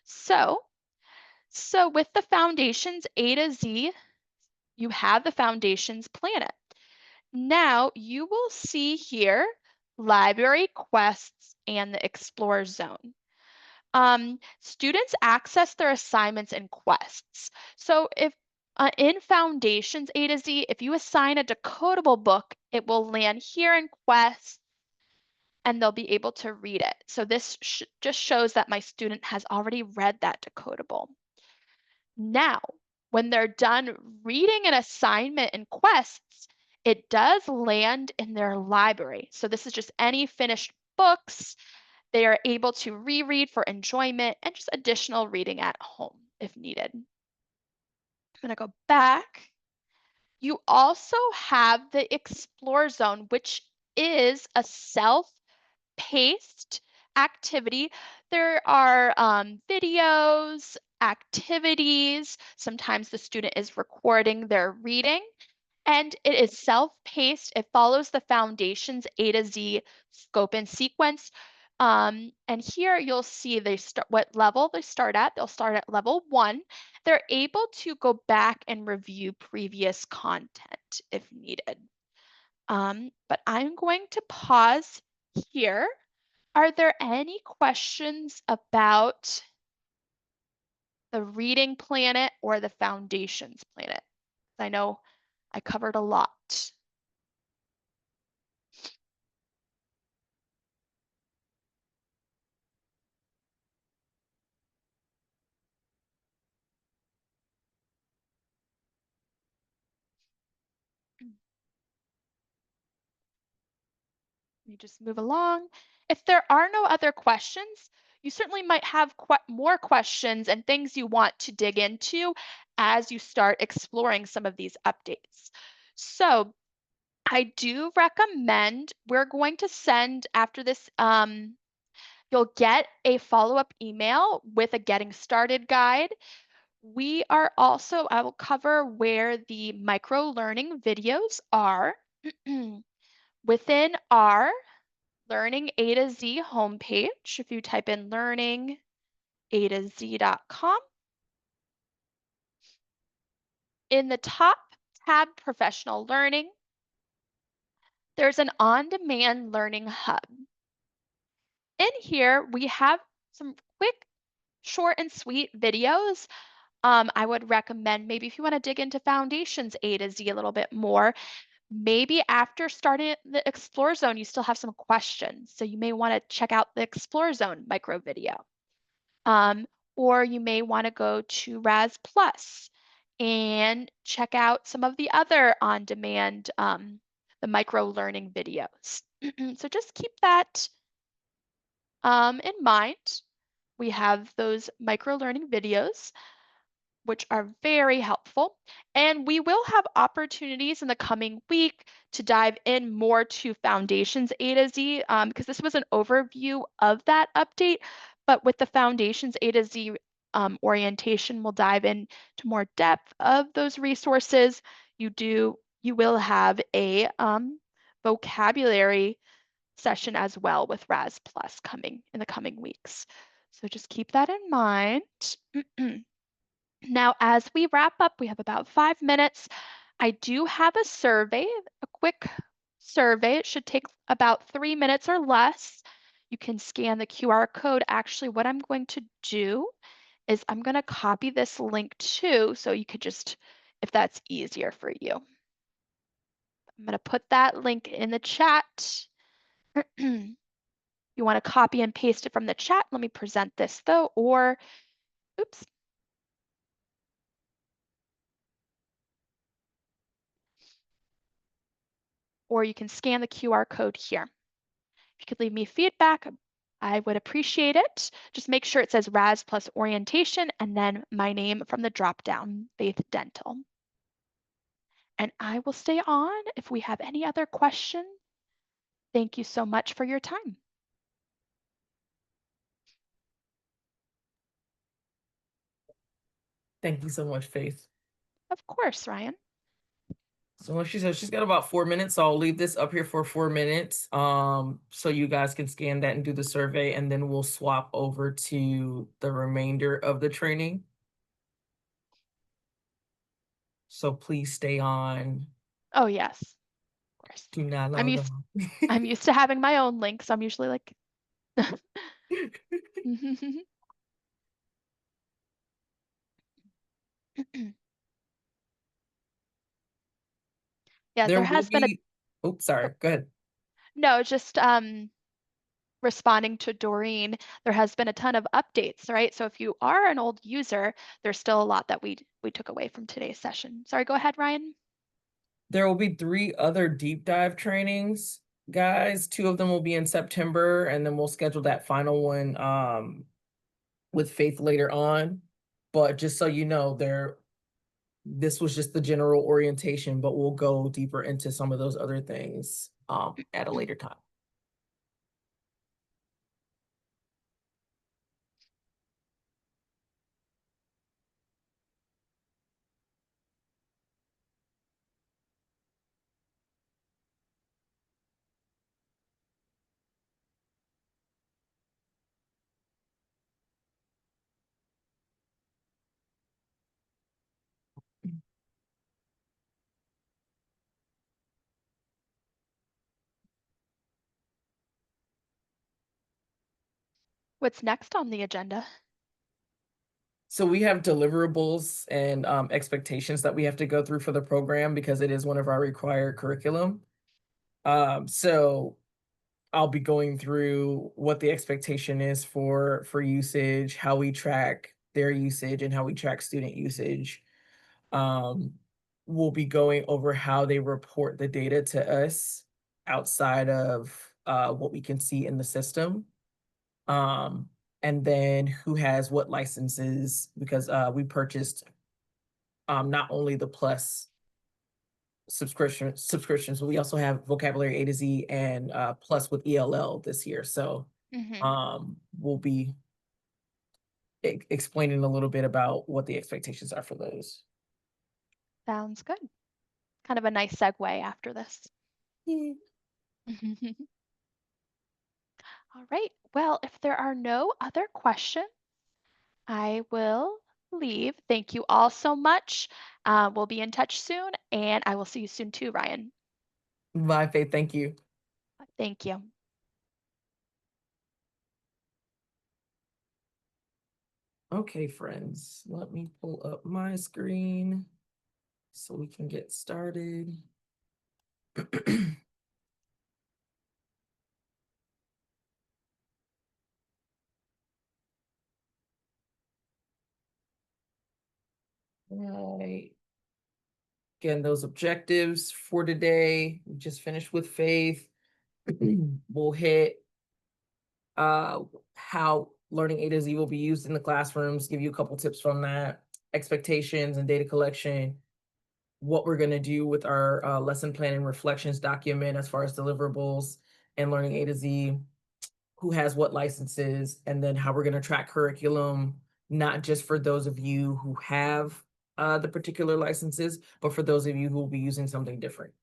So with the foundations A to Z, you have the foundations planet. Now you will see here library quests and the Explore Zone. Students access their assignments and quests. So if in Foundations A to Z, if you assign a decodable book, it will land here in quests and they'll be able to read it. So this just shows that my student has already read that decodable. Now, when they're done reading an assignment and quests, it does land in their library. So this is just any finished books they are able to reread for enjoyment and just additional reading at home if needed. I'm gonna go back. You also have the Explore Zone, which is a self-paced activity. There are videos, activities. Sometimes the student is recording their reading. And it is self-paced. It follows the Foundations A to Z scope and sequence. And here you'll see they start what level they start at. They'll start at level 1. They're able to go back and review previous content if needed. But I'm going to pause here. Are there any questions about the reading planet or the Foundations planet? I know I covered a lot. You just move along. If there are no other questions, you certainly might have more questions and things you want to dig into as you start exploring some of these updates. So I do recommend we're going to send after this, you'll get a follow-up email with a getting started guide. We are also, I will cover where the micro learning videos are within our Learning A to Z homepage. If you type in learningatozee.com, in the top tab, Professional Learning, there's an on-demand learning hub. In here, we have some quick, short and sweet videos. I would recommend maybe if you want to dig into Foundations A to Z a little bit more, maybe after starting the Explore Zone, you still have some questions. So you may want to check out the Explore Zone micro video. Or you may want to go to Raz Plus and check out some of the other on-demand, the micro learning videos. So just keep that in mind. We have those micro learning videos, which are very helpful. And we will have opportunities in the coming week to dive in more to Foundations A to Z, because this was an overview of that update. But with the Foundations A to Z orientation, we'll dive into more depth of those resources. You will have a vocabulary session as well with Raz Plus coming in the coming weeks. So just keep that in mind. Now, as we wrap up, we have about 5 minutes. I do have a survey, a quick survey. It should take about 3 minutes or less. You can scan the QR code. Actually, what I'm going to do is I'm going to copy this link too, so you could just, if that's easier for you. I'm going to put that link in the chat. You want to copy and paste it from the chat. Let me present this though, or, oops. Or you can scan the QR code here. If you could leave me feedback, I would appreciate it. Just make sure it says Raz plus orientation and then my name from the dropdown, Faith Dental. And I will stay on if we have any other questions. Thank you so much for your time. Thank you so much, Faith. Of course, Ryan. So like she said, she's got about 4 minutes. So I'll leave this up here for 4 minutes. So you guys can scan that and do the survey, and then we'll swap over to the remainder of the training. So please stay on. Oh, yes. course. Do not I'm log used on. I'm used to having my own link, so I'm usually like Yeah, There there will has been a be, oops, oh, sorry, go ahead. no, just responding to Doreen, there has been a ton of updates, right? So if you are an old user, there's still a lot that we took away from today's session. Sorry, go ahead, Ryan. There will be 3 other deep dive trainings, guys. 2 of them will be in September, and then we'll schedule that final one with Faith later on. But just so you know, this was just the general orientation, but we'll go deeper into some of those other things at a later time. What's next on the agenda? So we have deliverables and expectations that we have to go through for the program because it is one of our required curriculum. So I'll be going through what the expectation is for usage, how we track their usage, and how we track student usage. Um, we'll be going over how they report the data to us outside of what we can see in the system. Um, and then who has what licenses, because we purchased not only the Plus subscriptions, but we also have Vocabulary A to Z and Plus with ELL this year. So Hmm. we'll be explaining a little bit about what the expectations are for those. Sounds good. Kind of a nice segue after this. Yeah. All right. Well, if there are no other questions, I will leave. Thank you all so much. We'll be in touch soon, and I will see you soon too, Ryan. Bye, Faith. Thank you. Thank you. Okay, friends, let me pull up my screen so we can get started. Right. Again, those objectives for today, we just finished with Faith. We'll hit how learning A to Z will be used in the classrooms, give you a couple tips from that, expectations and data collection, what we're going to do with our lesson plan and reflections document as far as deliverables and learning A to Z, who has what licenses, and then how we're going to track curriculum, not just for those of you who have the particular licenses, but for those of you who will be using something different.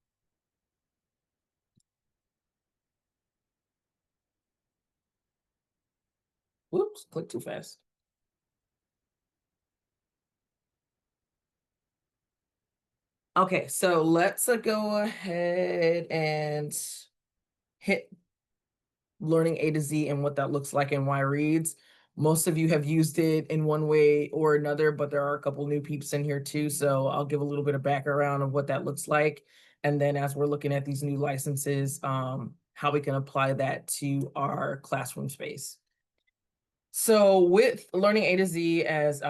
Whoops, click too fast. Okay, so let's go ahead and hit learning A to Z and what that looks like in Y Reads. Most of you have used it in one way or another, but there are a couple new peeps in here too. So I'll give a little bit of background of what that looks like. And then as we're looking at these new licenses, how we can apply that to our classroom space. So with learning A to Z, as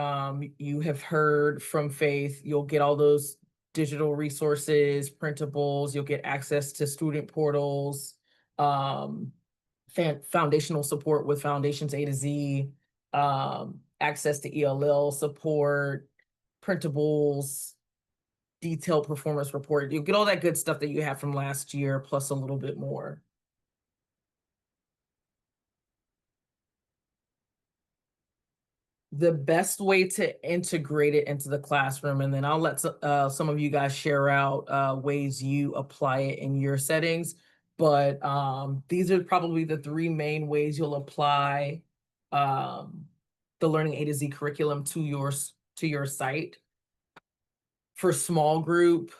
you have heard from Faith, you'll get all those digital resources, printables, you'll get access to student portals, um, foundational support with Foundations A to Z, access to ELL support, printables, detailed performance report. You'll get all that good stuff that you have from last year, plus a little bit more. The best way to integrate it into the classroom, and then I'll let some of you guys share out ways you apply it in your settings. But these are probably the 3 main ways you'll apply the Learning A to Z curriculum to your site. For small group,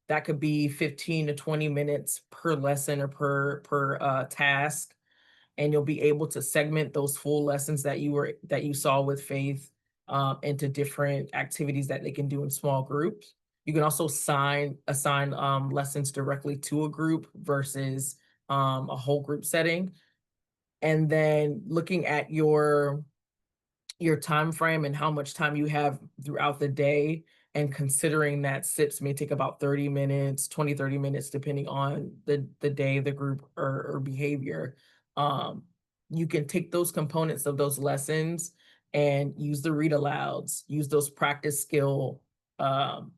That could be 15 to 20 minutes per lesson or per task, and you'll be able to segment those full lessons that you saw with Faith into different activities that they can do in small groups. You can also assign lessons directly to a group versus a whole group setting. And then looking at your time frame and how much time you have throughout the day, and considering that SIPs may take about 30 minutes, 20, 30 minutes, depending on the day, the group, or behavior. You can take those components of those lessons and use the read alouds, use those practice skill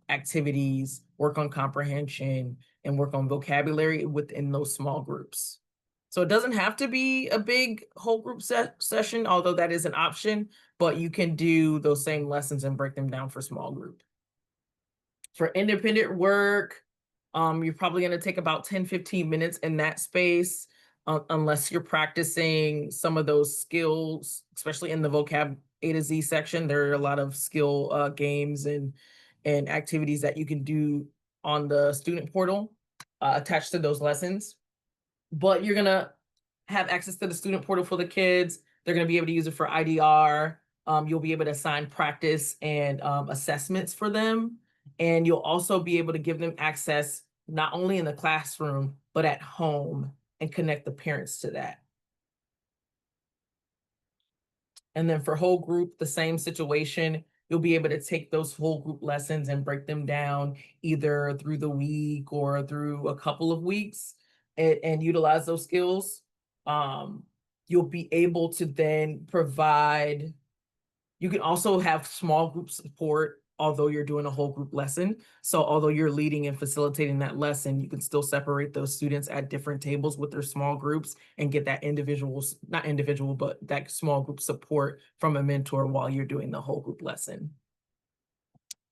activities, work on comprehension, and work on vocabulary within those small groups. So it doesn't have to be a big whole group session, although that is an option, but you can do those same lessons and break them down for small group. For independent work, you're probably going to take about 10, 15 minutes in that space, unless you're practicing some of those skills, especially in the vocab A to Z section. There are a lot of skill games and activities that you can do on the student portal attached to those lessons. But you're gonna have access to the student portal for the kids. They're gonna be able to use it for IDR. You'll be able to assign practice and assessments for them. And you'll also be able to give them access not only in the classroom, but at home, and connect the parents to that. And then for whole group, the same situation. You'll be able to take those whole group lessons and break them down either through the week or through a couple of weeks, and utilize those skills. You'll be able to then provide, you can also have small group support, although you're doing a whole group lesson. So although you're leading and facilitating that lesson, you can still separate those students at different tables with their small groups and get that not individual, but that small group support from a mentor while you're doing the whole group lesson.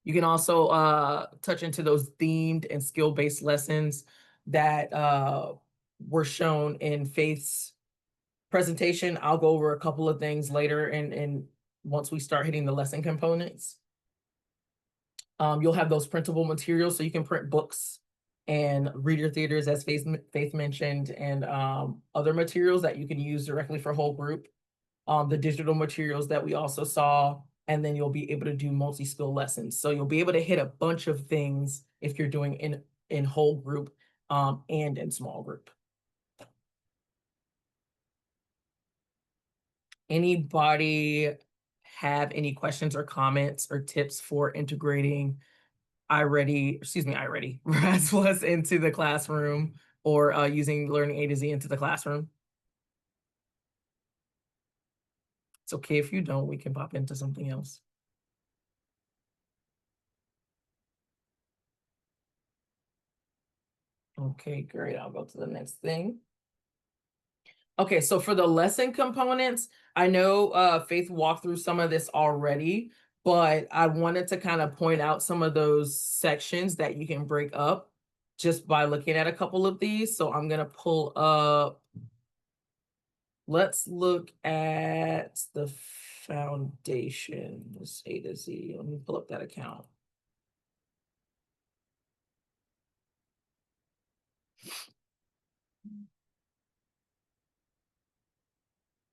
You can also touch into those themed and skill-based lessons that were shown in Faith's presentation. I'll go over a couple of things later and once we start hitting the lesson components. You'll have those printable materials, so you can print books and reader theaters, as Faith mentioned, and other materials that you can use directly for whole group. The digital materials that we also saw, and then you'll be able to do multi-skill lessons. So you'll be able to hit a bunch of things if you're doing in whole group and in small group. Anybody have any questions or comments or tips for integrating RAS Plus into the classroom, or using Learning A to Z into the classroom? It's okay if you don't, we can pop into something else. Okay, great. I'll go to the next thing. Okay, so for the lesson components, I know Faith walked through some of this already, but I wanted to kind of point out some of those sections that you can break up just by looking at a couple of these. So I'm gonna pull up, let's look at the foundations A to Z. Let me pull up that account.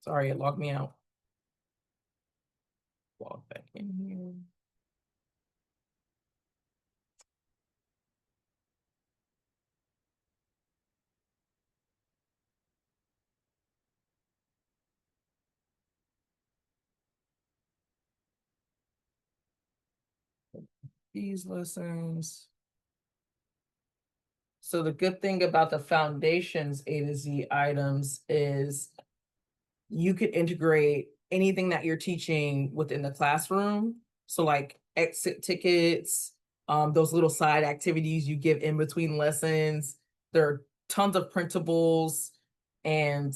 Sorry, it logged me out. Log back in here. These lessons. So the good thing about the foundations A to Z items is you could integrate anything that you're teaching within the classroom. So like exit tickets, those little side activities you give in between lessons. There are tons of printables and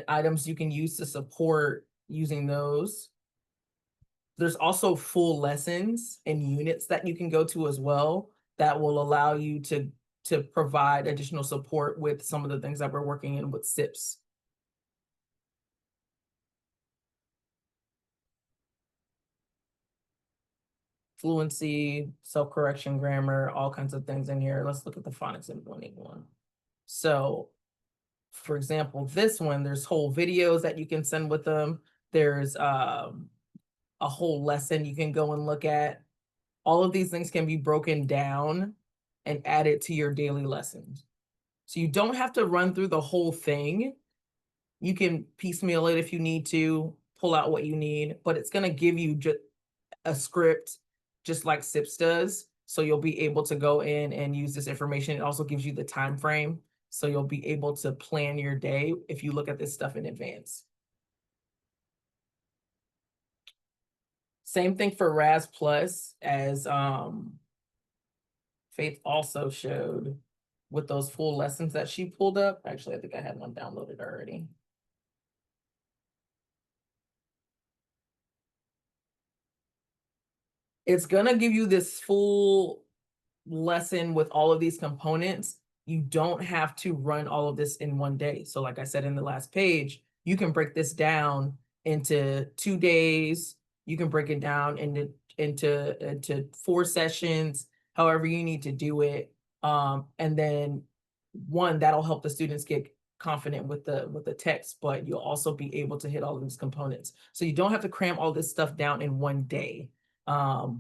items you can use to support using those. There's also full lessons and units that you can go to as well that will allow you to provide additional support with some of the things that we're working in with SIPs. fluency, self-correction, grammar, all kinds of things in here. Let's look at the phonics and learning one. So for example, this one, there's whole videos that you can send with them. There's a whole lesson you can go and look at. All of these things can be broken down and added to your daily lessons. So you don't have to run through the whole thing. You can piecemeal it if you need to, pull out what you need, but it's going to give you just a script just like SIPS does. So you'll be able to go in and use this information. It also gives you the time frame. So you'll be able to plan your day if you look at this stuff in advance. Same thing for RAS Plus, as Faith also showed with those full lessons that she pulled up. Actually, I think I had one downloaded already. It's gonna give you this full lesson with all of these components. You don't have to run all of this in one day. So like I said in the last page, you can break this down into 2 days. You can break it down into 4 sessions, however you need to do it. And then one, that'll help the students get confident with the text, but you'll also be able to hit all of these components. So you don't have to cram all this stuff down in one day.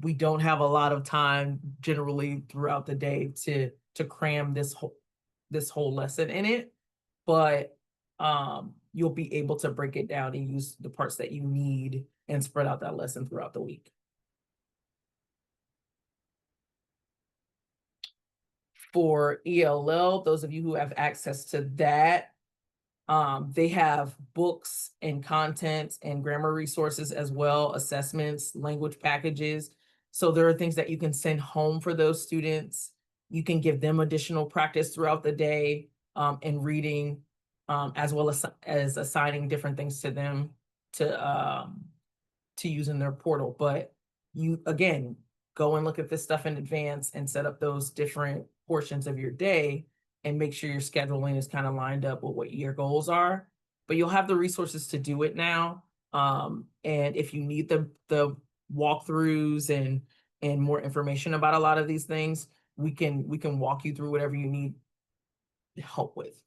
We don't have a lot of time generally throughout the day to cram this whole lesson in it, but you'll be able to break it down and use the parts that you need and spread out that lesson throughout the week. For ELL, those of you who have access to that, they have books and content and grammar resources as well, assessments, language packages. So there are things that you can send home for those students. You can give them additional practice throughout the day in reading, as well as assigning different things to them to use in their portal. But you, again, go and look at this stuff in advance and set up those different portions of your day and make sure your scheduling is kind of lined up with what your goals are. But you'll have the resources to do it now. And if you need the walkthroughs and more information about a lot of these things, we can walk you through whatever you need help with.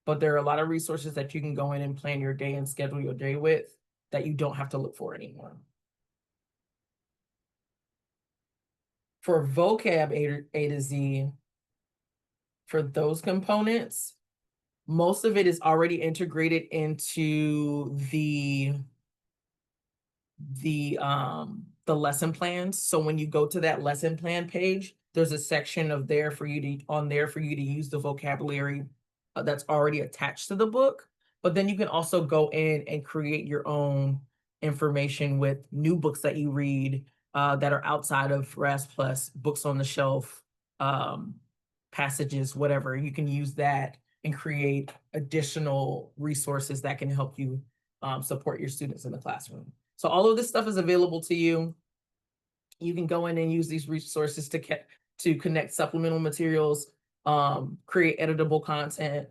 But there are a lot of resources that you can go in and plan your day and schedule your day with that you don't have to look for anymore. For vocab A to Z, for those components, most of it is already integrated into the lesson plans. So when you go to that lesson plan page, there's a section of there for you to use the vocabulary that's already attached to the book. But then you can also go in and create your own information with new books that you read that are outside of RAS Plus, books on the shelf, passages, whatever. You can use that and create additional resources that can help you support your students in the classroom. So all of this stuff is available to you. You can go in and use these resources to connect supplemental materials, create editable content,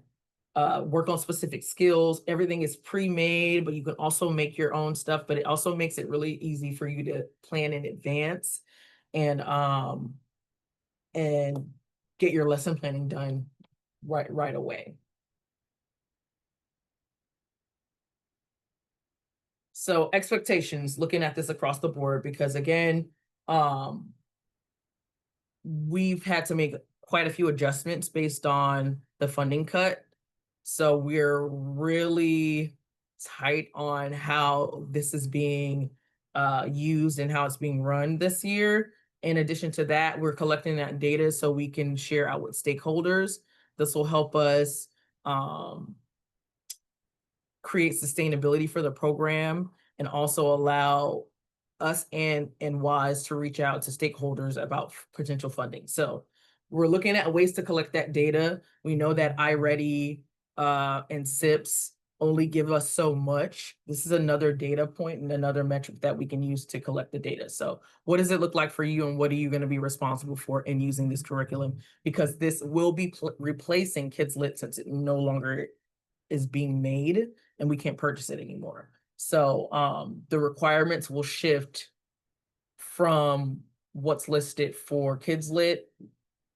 work on specific skills. Everything is pre-made, but you can also make your own stuff, but it also makes it really easy for you to plan in advance and get your lesson planning done right away. So expectations, looking at this across the board, because again, we've had to make quite a few adjustments based on the funding cut. So we're really tight on how this is being used and how it's being run this year. In addition to that, we're collecting that data so we can share out with stakeholders. This will help us create sustainability for the program and also allow us and WISE to reach out to stakeholders about potential funding. So we're looking at ways to collect that data. We know that iReady and SIPS only give us so much. This is another data point and another metric that we can use to collect the data. So what does it look like for you and what are you going to be responsible for in using this curriculum? Because this will be replacing Kids Lit since it no longer is being made and we can't purchase it anymore. So the requirements will shift from what's listed for Kids Lit,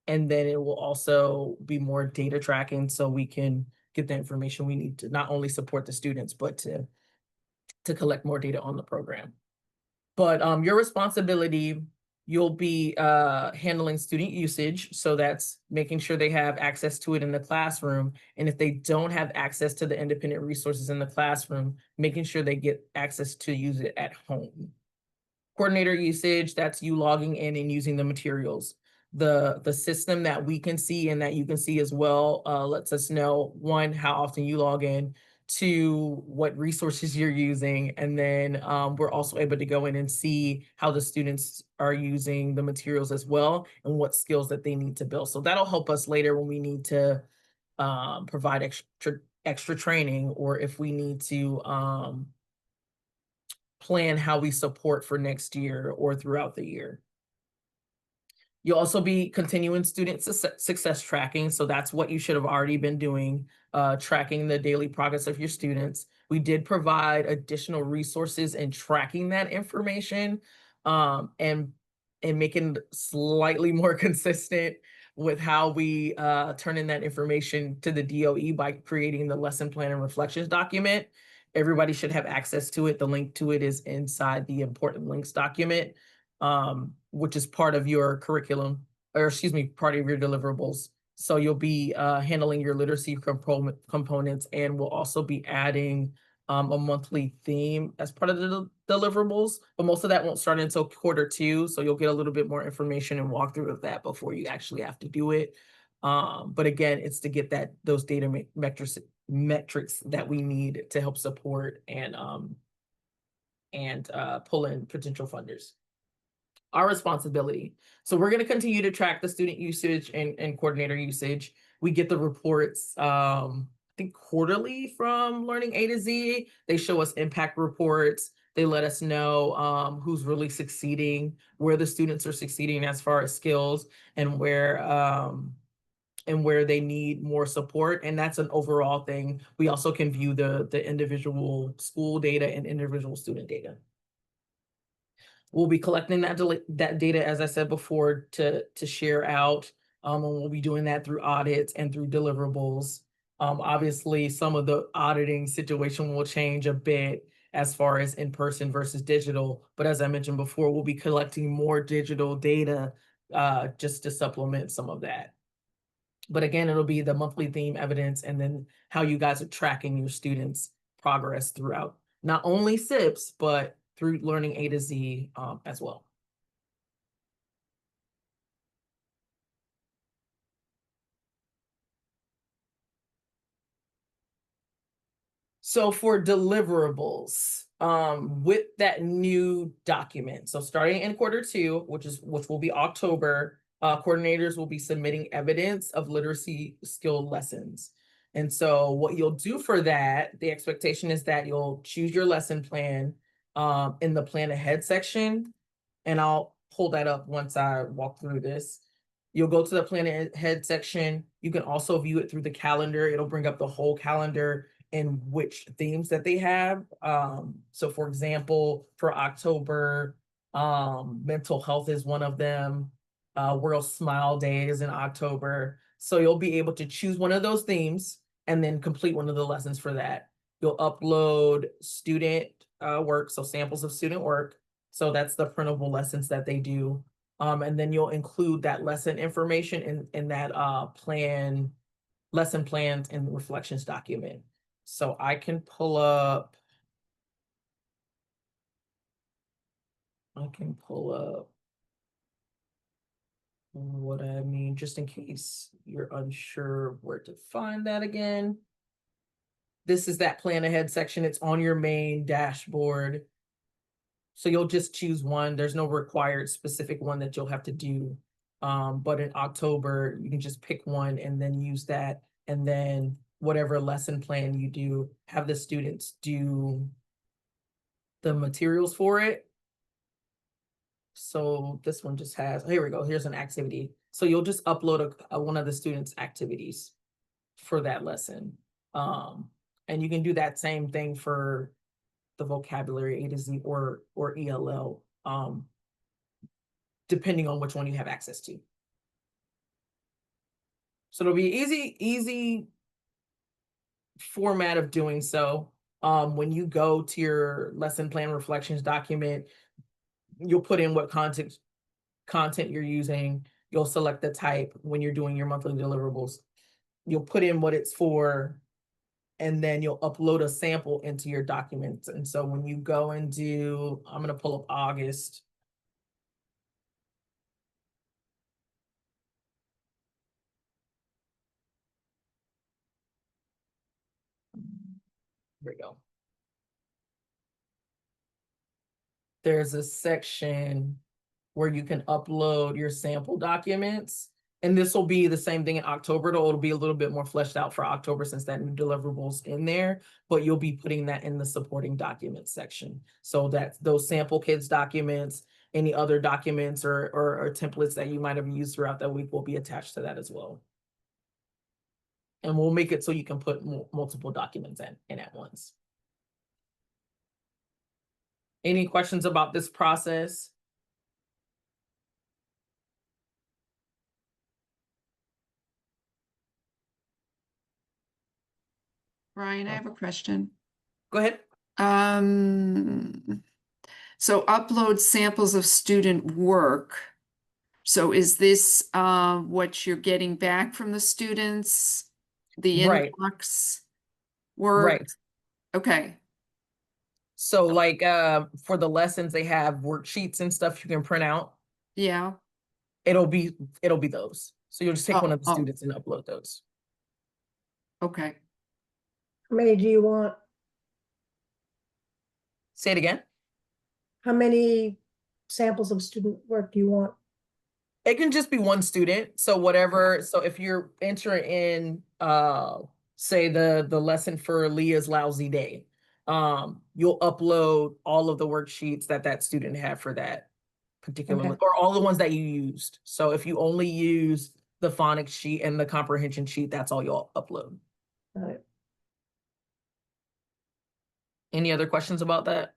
and then it will also be more data tracking so we can get the information we need to not only support the students, but to collect more data on the program. But your responsibility, you'll be handling student usage. So that's making sure they have access to it in the classroom. And if they don't have access to the independent resources in the classroom, making sure they get access to use it at home. Coordinator usage, that's you logging in and using the materials. The system that we can see and that you can see as well lets us know, one, how often you log in, two, what resources you're using, and then we're also able to go in and see how the students are using the materials as well and what skills that they need to build. So that'll help us later when we need to provide extra training, or if we need to plan how we support for next year or throughout the year. You'll also be continuing student success tracking. So that's what you should have already been doing, tracking the daily progress of your students. We did provide additional resources in tracking that information and making slightly more consistent with how we turn in that information to the DOE by creating the lesson plan and reflections document. Everybody should have access to it. The link to it is inside the important links document, which is part of your curriculum, or excuse me, part of your deliverables. So you'll be handling your literacy components, and we'll also be adding a monthly theme as part of the deliverables, but most of that won't start until Q2. So you'll get a little bit more information and walkthrough of that before you actually have to do it. But again, it's to get those data metrics that we need to help support and pull in potential funders. Our responsibility. So we're going to continue to track the student usage and coordinator usage. We get the reports, I think quarterly from Learning A to Z. They show us impact reports. They let us know who's really succeeding, where the students are succeeding as far as skills, and where they need more support. And that's an overall thing. We also can view the individual school data and individual student data. We'll be collecting that data, as I said before, to share out, and we'll be doing that through audits and through deliverables. Obviously, some of the auditing situation will change a bit as far as in-person versus digital, but as I mentioned before, we'll be collecting more digital data just to supplement some of that. But again, it'll be the monthly theme evidence and then how you guys are tracking your students' progress throughout not only SIPs, but through Learning A to Z as well. So for deliverables, with that new document, so starting in Q2, which will be October, coordinators will be submitting evidence of literacy skill lessons. And so what you'll do for that, the expectation is that you'll choose your lesson plan in the plan ahead section, and I'll pull that up once I walk through this. You'll go to the plan ahead section. You can also view it through the calendar. It'll bring up the whole calendar and which themes that they have. So for example, for October, mental health is one of them. World Smile Day is in October. So you'll be able to choose one of those themes and then complete one of the lessons for that. You'll upload student work, so samples of student work. So that's the printable lessons that they do. And then you'll include that lesson information in that lesson plans and reflections document. So I can pull up what I mean, just in case you're unsure where to find that again. This is that plan ahead section. It's on your main dashboard. So you'll just choose one. There's no required specific one that you'll have to do. But in October, you can just pick one and then use that. And then whatever lesson plan you do, have the students do the materials for it. So this one just has, here we go, here's an activity. So you'll just upload one of the students' activities for that lesson. And you can do that same thing for the vocabulary A to Z or ELL depending on which one you have access to. So it'll be easy format of doing so. When you go to your lesson plan reflections document, you'll put in what content you're using. You'll select the type when you're doing your monthly deliverables. You'll put in what it's for, and then you'll upload a sample into your documents. And so when you go and do, I'm going to pull up August. Here we go. There's a section where you can upload your sample documents. And this will be the same thing in October, though it'll be a little bit more fleshed out for October since that new deliverables in there, but you'll be putting that in the supporting documents section. So that those sample kids documents, any other documents or templates that you might have used throughout that week will be attached to that as well. And we'll make it so you can put multiple documents in at once. Any questions about this process? Brian, I have a question. Go ahead. So upload samples of student work. So is this what you're getting back from the students? The Right. inbox work? Right. Okay. So like for the lessons, they have worksheets and stuff you can print out. Yeah. It'll be those. So you'll just take one of the Oh. students and upload those. Okay. How many do you want? Say it again. How many samples of student work do you want? It can just be one student. So whatever. So if you're entering in say the lesson for Leah's lousy day, you'll upload all of the worksheets that student had for that particular Okay. or all the ones that you used. So if you only use the phonics sheet and the comprehension sheet, that's all you'll upload. Got it. Any other questions about that?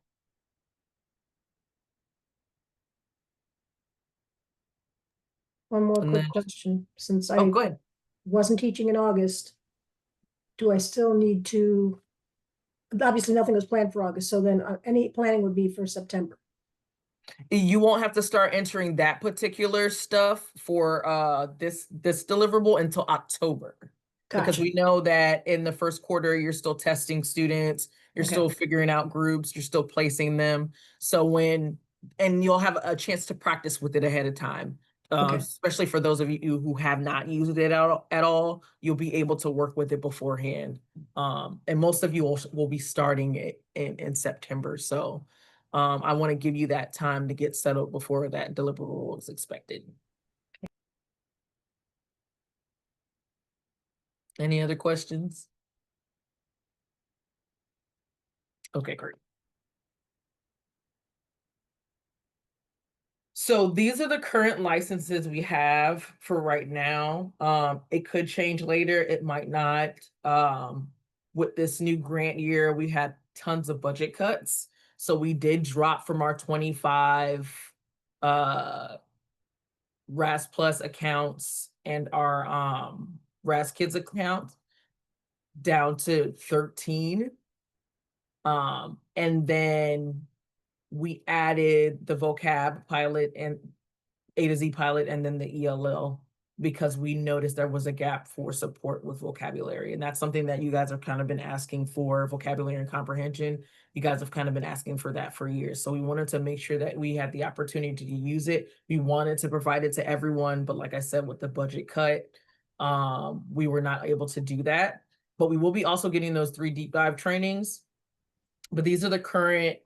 One more And quick then- question, since Oh, I go ahead. wasn't teaching in August, do I still need to, obviously nothing was planned for August, so then any planning would be for September. You won't have to start entering that particular stuff for this deliverable until October. Because Gotcha. we know that in the first quarter, you're still testing students, you're Okay. still figuring out groups, you're still placing them. So and you'll have a chance to practice with it ahead of time. Okay. Especially for those of you who have not used it at all, you'll be able to work with it beforehand. And most of you will be starting it in September. So I want to give you that time to get settled before that deliverable is expected. Any other questions? Okay, great. So these are the current licenses we have for right now. It could change later, it might not. With this new grant year, we had tons of budget cuts. So we did drop from our 25 RAS Plus accounts and our RAS Kids account down to 13. And then we added the vocab pilot and A to Z pilot and then the ELL because we noticed there was a gap for support with vocabulary. And that's something that you guys have kind of been asking for, vocabulary and comprehension. You guys have kind of been asking for that for years. So we wanted to make sure that we had the opportunity to use it. We wanted to provide it to everyone, but like I said, with the budget cut, we were not able to do that. But we will be also getting those 3 deep dive trainings. But these are the current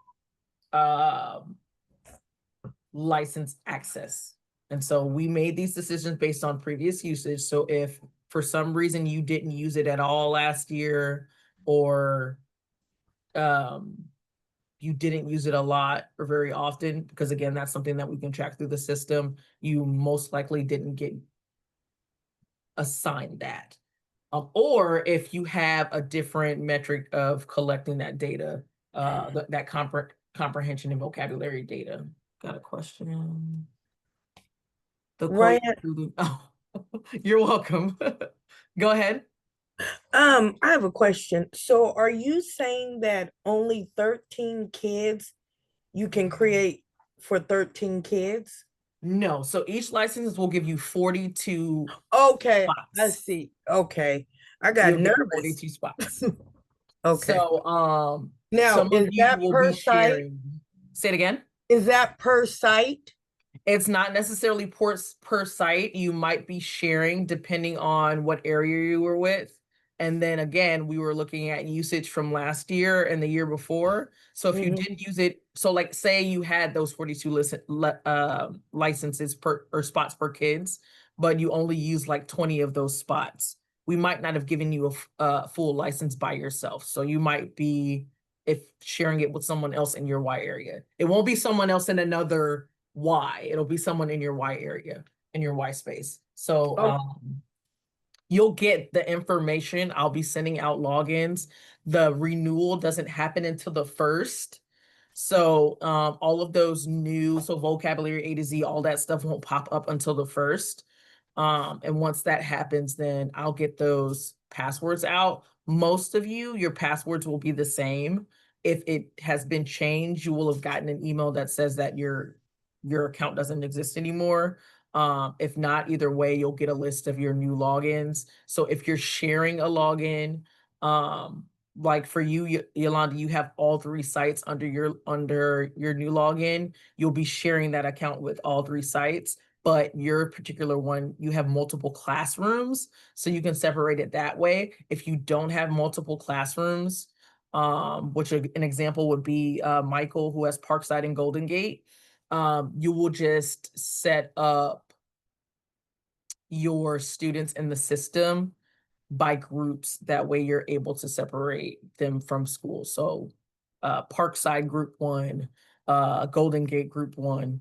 license access. And so we made these decisions based on previous usage. So if for some reason you didn't use it at all last year, or you didn't use it a lot or very often, because again, that's something that we can track through the system, you most likely didn't get assigned that. Or if you have a different metric of collecting that data, that comprehension and vocabulary data. Got a question? The quote. Ryan, Oh, you're welcome. Go ahead. I have a question. So are you saying that only 13 kids you can create for 13 kids? No, so each license will give you 42 Okay, I spots. see. Okay. I got You'll get nervous. 42 spots. Okay. So, Now, some of is you that will per be site? sharing. Say it again. Is that per site? It's not necessarily per site. You might be sharing depending on what area you were with. And then again, we were looking at usage from last year and the year before. So if you Mhm. didn't use it, so like say you had those 42 licenses per or spots per kids, but you only used like 20 of those spots, we might not have given you a full license by yourself. So you might be if sharing it with someone else in your Y area. It won't be someone else in another Y. It'll be someone in your Y area, in your Y space. So Oh, you'll get the information. I'll be sending out logins. The renewal doesn't happen until the 1st. So all of those new, so vocabulary A to Z, all that stuff won't pop up until the 1st. And once that happens, then I'll get those passwords out. Most of you, your passwords will be the same. If it has been changed, you will have gotten an email that says that your account doesn't exist anymore. If not, either way, you'll get a list of your new logins. So if you're sharing a login, like for you, Yolanda, you have all 3 sites under your new login. You'll be sharing that account with all 3 sites, but your particular one, you have multiple classrooms, so you can separate it that way. If you don't have multiple classrooms, which an example would be Michael, who has Parkside and Golden Gate, you will just set up your students in the system by groups. That way you're able to separate them from school. So Parkside Group 1, Golden Gate Group 1.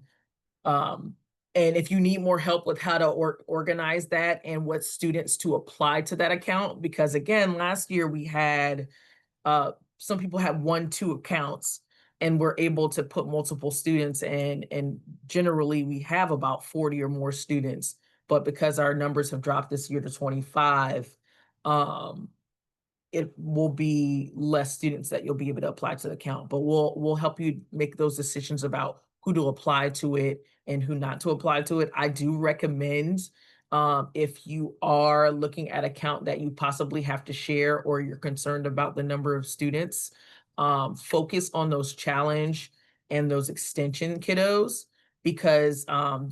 And if you need more help with how to organize that and what students to apply to that account, because again, last year we had some people had 1, 2 accounts and we're able to put multiple students in, and generally we have about 40 or more students, but because our numbers have dropped this year to 25, it will be less students that you'll be able to apply to the account, but we'll help you make those decisions about who to apply to it and who not to apply to it. I do recommend, if you are looking at account that you possibly have to share or you're concerned about the number of students, focus on those challenge and those extension kiddos, because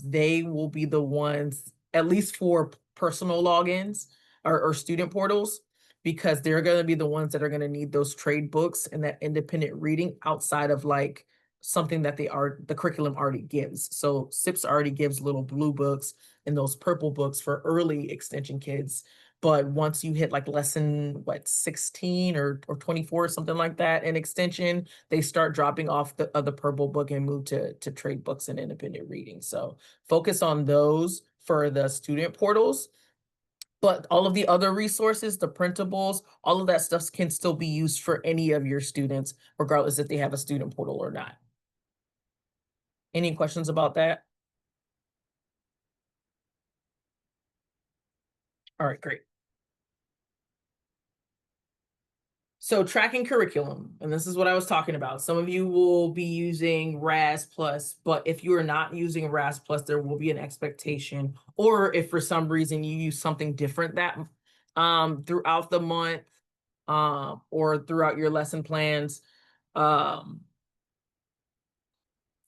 they will be the ones, at least for personal logins or student portals, because they're going to be the ones that are going to need those trade books and that independent reading outside of like something that the curriculum already gives. So SIPS already gives little blue books and those purple books for early extension kids. But once you hit like lesson, 16 or 24, or something like that in extension, they start dropping off the purple book and move to trade books and independent reading. So focus on those for the student portals. But all of the other resources, the printables, all of that stuff can still be used for any of your students, regardless if they have a student portal or not. Any questions about that? All right, great. So tracking curriculum, and this is what I was talking about. Some of you will be using RAS Plus, but if you are not using RAS Plus, there will be an expectation. Or if for some reason you use something different that throughout the month, or throughout your lesson plans,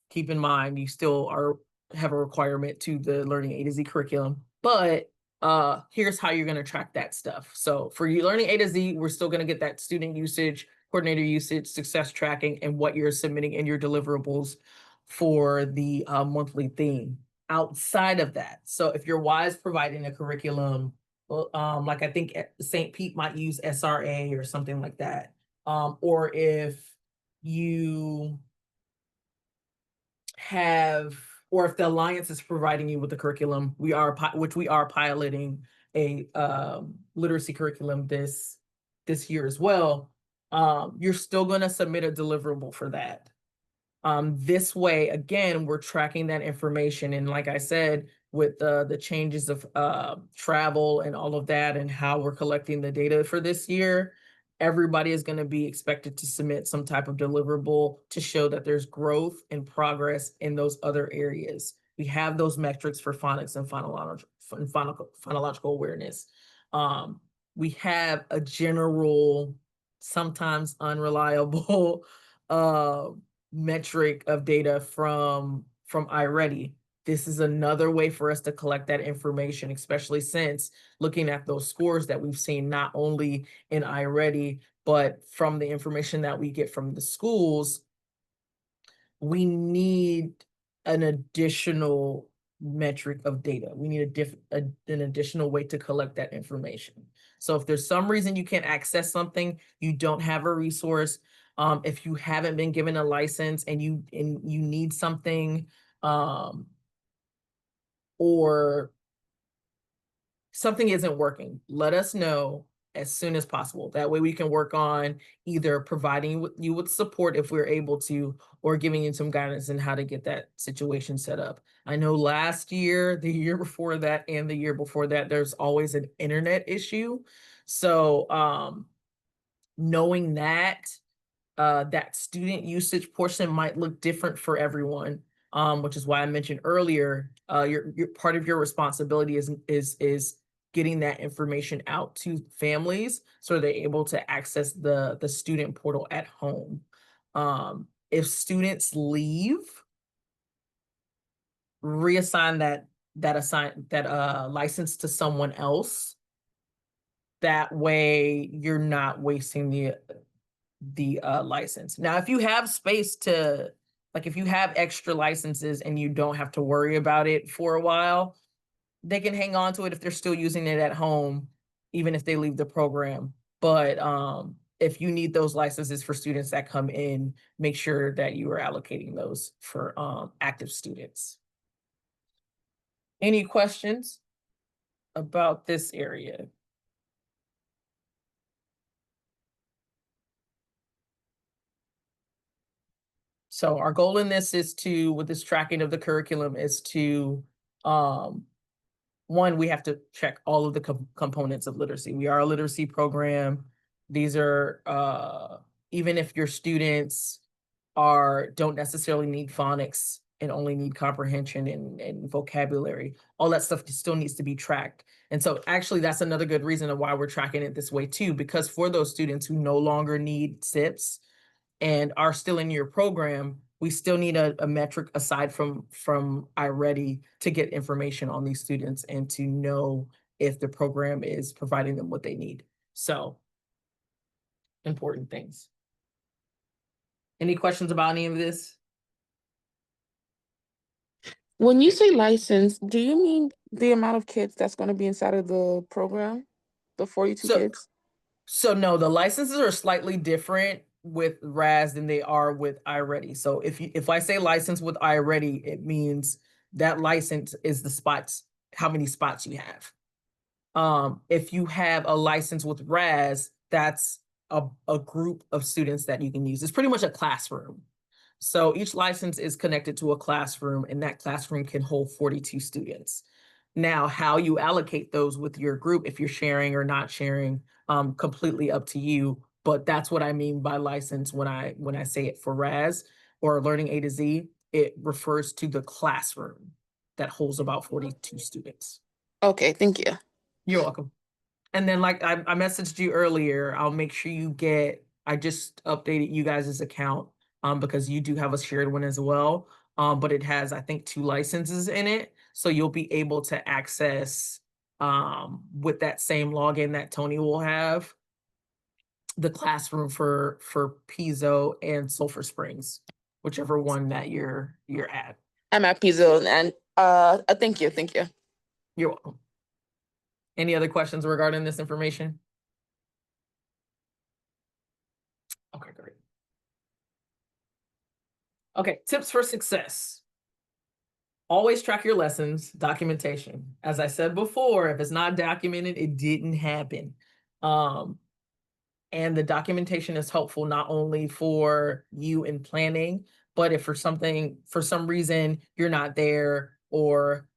keep in mind you still have a requirement to the Learning A to Z curriculum, but here's how you're going to track that stuff. So for you Learning A to Z, we're still going to get that student usage, coordinator usage, success tracking, and what you're submitting in your deliverables for the monthly theme. Outside of that, so if your Y is providing a curriculum, like I think St. Pete might use SRA or something like that, or if you have, or if the Alliance is providing you with the curriculum, which we are piloting a literacy curriculum this year as well, you're still going to submit a deliverable for that. This way, again, we're tracking that information. And like I said, with the changes of travel and all of that and how we're collecting the data for this year, everybody is going to be expected to submit some type of deliverable to show that there's growth and progress in those other areas. We have those metrics for phonics and phonological awareness. We have a general, sometimes unreliable metric of data from iReady. This is another way for us to collect that information, especially since looking at those scores that we've seen not only in iReady, but from the information that we get from the schools. We need an additional metric of data. We need an additional way to collect that information. So if there's some reason you can't access something, you don't have a resource, if you haven't been given a license and you need something, or something isn't working, let us know as soon as possible. That way we can work on either providing you with support if we're able to, or giving you some guidance on how to get that situation set up. I know last year, the year before that, and the year before that, there's always an internet issue. So knowing that, that student usage portion might look different for everyone, which is why I mentioned earlier, your part of your responsibility is getting that information out to families so they're able to access the student portal at home. If students leave, reassign that license to someone else. That way you're not wasting the license. Now, if you have space to, like, if you have extra licenses and you don't have to worry about it for a while, they can hang on to it if they're still using it at home, even if they leave the program. But if you need those licenses for students that come in, make sure that you are allocating those for active students. Any questions about this area? So our goal in this is to, with this tracking of the curriculum, is to, one, we have to check all of the components of literacy. We are a literacy program. These are, even if your students don't necessarily need phonics and only need comprehension and vocabulary, all that stuff still needs to be tracked. And so actually that's another good reason of why we're tracking it this way too, because for those students who no longer need SIPs and are still in your program, we still need a metric aside from iReady to get information on these students and to know if the program is providing them what they need. So, important things. Any questions about any of this? When you say license, do you mean the amount of kids that's going to be inside of the program? The 42 kids? So no, the licenses are slightly different with RAS than they are with iReady. So if I say license with iReady, it means that license is the spots, how many spots you have. If you have a license with RAS, that's a group of students that you can use. It's pretty much a classroom. So each license is connected to a classroom, and that classroom can hold 42 students. Now, how you allocate those with your group, if you're sharing or not sharing, completely up to you. But that's what I mean by license when I say it for RAS or Learning A to Z. It refers to the classroom that holds about 42 students. Okay, thank you. You're welcome. And then, like I messaged you earlier, I'll make sure you get, I just updated you guys' account because you do have a shared one as well. But it has, I think, 2 licenses in it. So you'll be able to access with that same login that Tony will have, the classroom for Piso and Sulphur Springs, whichever one that you're at. I'm at Piso, and thank you. You're welcome. Any other questions regarding this information? Okay, great. Okay, tips for success. Always track your lessons, documentation. As I said before, if it's not documented, it didn't happen. And the documentation is helpful not only for you in planning, but if for some reason you're not there, or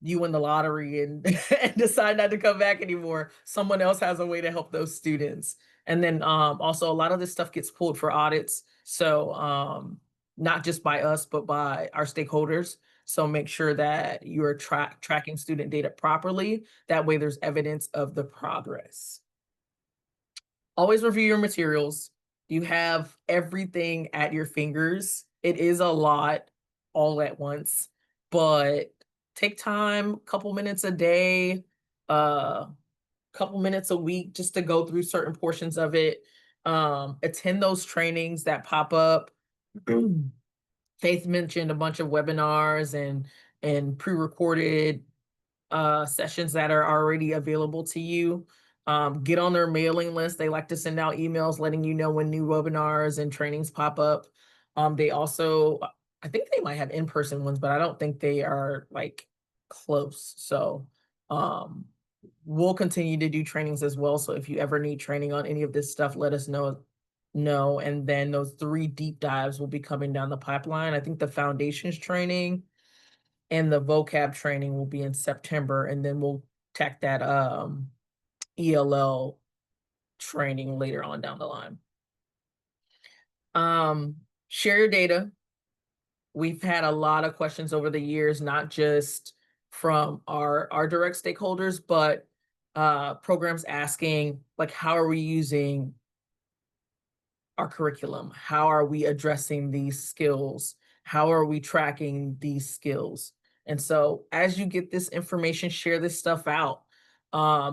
you win the lottery and, and decide not to come back anymore. Someone else has a way to help those students. And then also a lot of this stuff gets pulled for audits. So not just by us, but by our stakeholders. So make sure that you're tracking student data properly. That way there's evidence of the progress. Always review your materials. You have everything at your fingers. It is a lot all at once, but take time, couple minutes a day, couple minutes a week just to go through certain portions of it. Attend those trainings that pop up. Faith mentioned a bunch of webinars and pre-recorded sessions that are already available to you. Get on their mailing list. They like to send out emails letting you know when new webinars and trainings pop up. They also, I think they might have in-person ones, but I don't think they are like close. So we'll continue to do trainings as well. So if you ever need training on any of this stuff, let us know. And then those 3 deep dives will be coming down the pipeline. I think the foundations training and the vocab training will be in September, and then we'll tack that ELL training later on down the line. Share your data. We've had a lot of questions over the years, not just from our direct stakeholders, but programs asking, like, how are we using our curriculum? How are we addressing these skills? How are we tracking these skills? And so as you get this information, share this stuff out.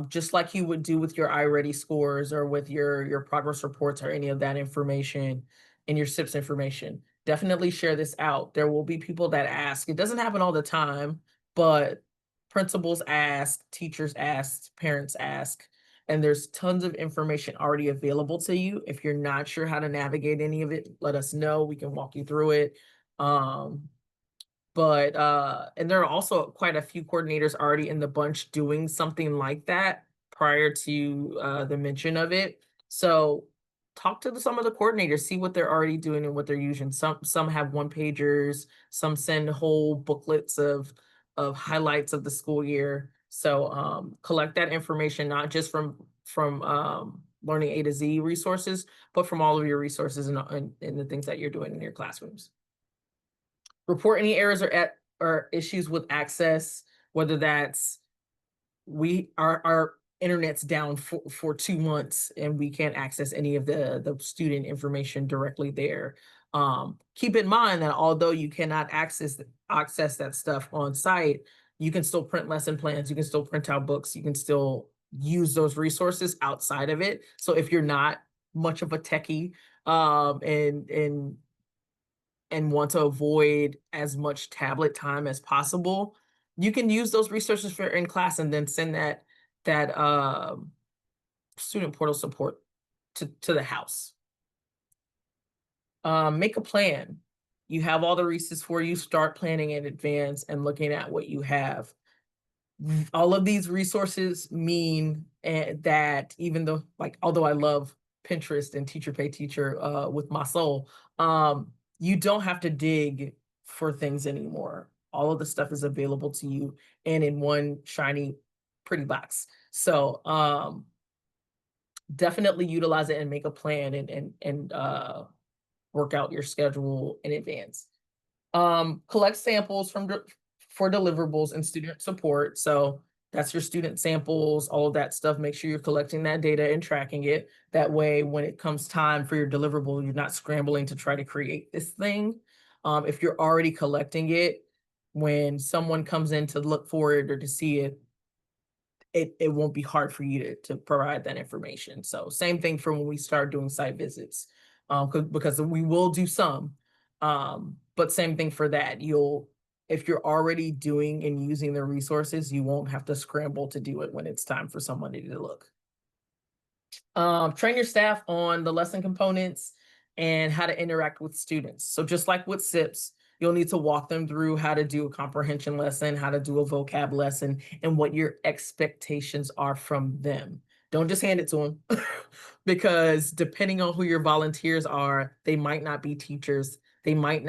Just like you would do with your iReady scores or with your progress reports or any of that information and your SIPS information. Definitely share this out. There will be people that ask. It doesn't happen all the time, but principals ask, teachers ask, parents ask, and there's tons of information already available to you. If you're not sure how to navigate any of it, let us know. We can walk you through it. And there are also quite a few coordinators already in the bunch doing something like that prior to the mention of it. So talk to some of the coordinators, see what they're already doing and what they're using. Some have one pagers, some send whole booklets of highlights of the school year. So collect that information, not just from Learning A to Z resources, but from all of your resources and the things that you're doing in your classrooms. Report any errors or issues with access, whether that's our internet's down for 2 months and we can't access any of the student information directly there. Keep in mind that although you cannot access that stuff on site, you can still print lesson plans, you can still print out books, you can still use those resources outside of it. So if you're not much of a techie and want to avoid as much tablet time as possible, you can use those resources for in class and then send that student portal support to the house. Make a plan. You have all the resources for you. Start planning in advance and looking at what you have. All of these resources mean that even though, like, although I love Pinterest and Teacher Pay Teacher with my soul, you don't have to dig for things anymore. All of the stuff is available to you and in one shiny, pretty box. So definitely utilize it and make a plan and work out your schedule in advance. Collect samples for deliverables and student support. So that's your student samples, all of that stuff. Make sure you're collecting that data and tracking it. That way, when it comes time for your deliverable, you're not scrambling to try to create this thing. If you're already collecting it, when someone comes in to look for it or to see it, it won't be hard for you to provide that information. So same thing for when we start doing site visits, because we will do some, but same thing for that. If you're already doing and using the resources, you won't have to scramble to do it when it's time for somebody to look. Train your staff on the lesson components and how to interact with students. So just like with SIPs, you'll need to walk them through how to do a comprehension lesson, how to do a vocab lesson, and what your expectations are from them. Don't just hand it to them because depending on who your volunteers are, they might not be teachers. They might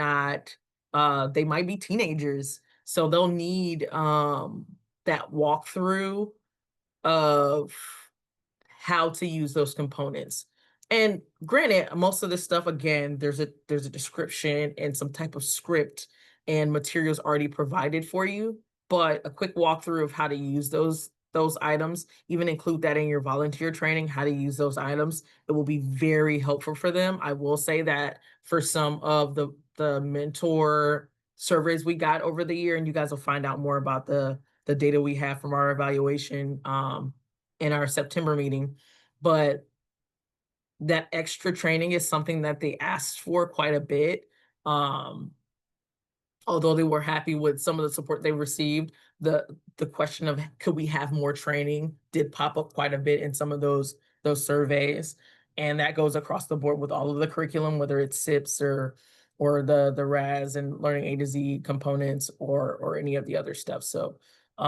be teenagers. So they'll need that walkthrough of how to use those components. And granted, most of this stuff, again, there's a description and some type of script and materials already provided for you, but a quick walkthrough of how to use those items, even include that in your volunteer training, how to use those items. It will be very helpful for them. I will say that for some of the mentor surveys we got over the year, and you guys will find out more about the data we have from our evaluation in our September meeting, but that extra training is something that they asked for quite a bit. Although they were happy with some of the support they received, the question of could we have more training did pop up quite a bit in some of those surveys. And that goes across the board with all of the curriculum, whether it's SIPs or the RAS and learning A to Z components or any of the other stuff. So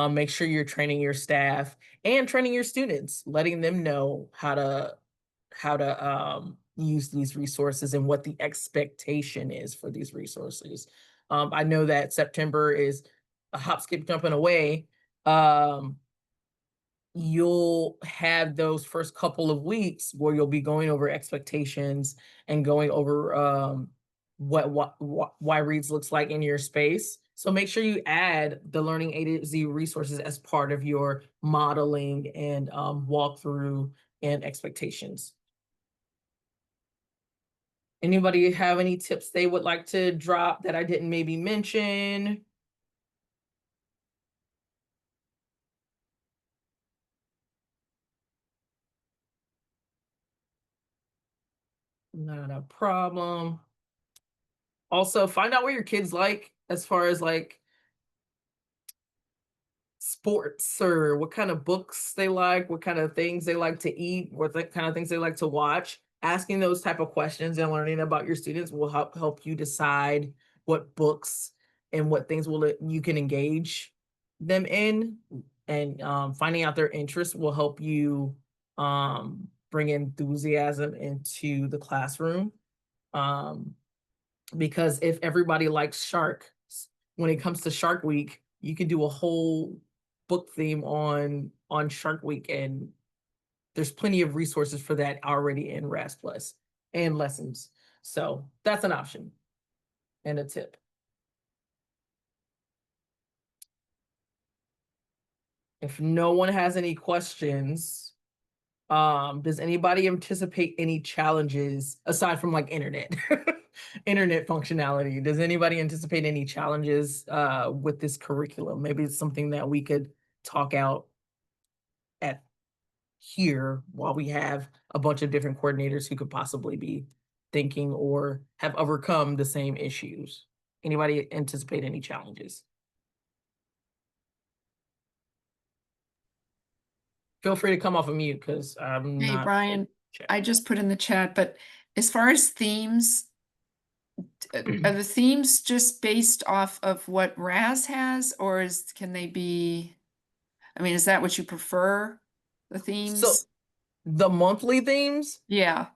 make sure you're training your staff and training your students, letting them know how to use these resources and what the expectation is for these resources. I know that September is a hop, skip, jumping away. You'll have those first couple of weeks where you'll be going over expectations and going over what Y Reads looks like in your space. So make sure you add the Learning A to Z resources as part of your modeling and walkthrough and expectations. Anybody have any tips they would like to drop that I didn't maybe mention? Not a problem. Also, find out what your kids like as far as like sports or what kind of books they like, what kind of things they like to eat, what the kind of things they like to watch. Asking those type of questions and learning about your students will help you decide what books and what things you can engage them in. And finding out their interests will help you bring enthusiasm into the classroom. Because if everybody likes sharks, when it comes to Shark Week, you can do a whole book theme on Shark Week, and there's plenty of resources for that already in RAS Plus and lessons. So that's an option and a tip. If no one has any questions, does anybody anticipate any challenges aside from like internet internet functionality? Does anybody anticipate any challenges with this curriculum? Maybe it's something that we could talk out at here while we have a bunch of different coordinators who could possibly be thinking or have overcome the same issues. Anybody anticipate any challenges? Feel free to come off of mute because I'm Hey, not. Brian, I just put in the chat, but as far as themes, are the themes just based off of what RAS has, or can they be, I mean, is that what you prefer, the So themes? the monthly themes, Yeah,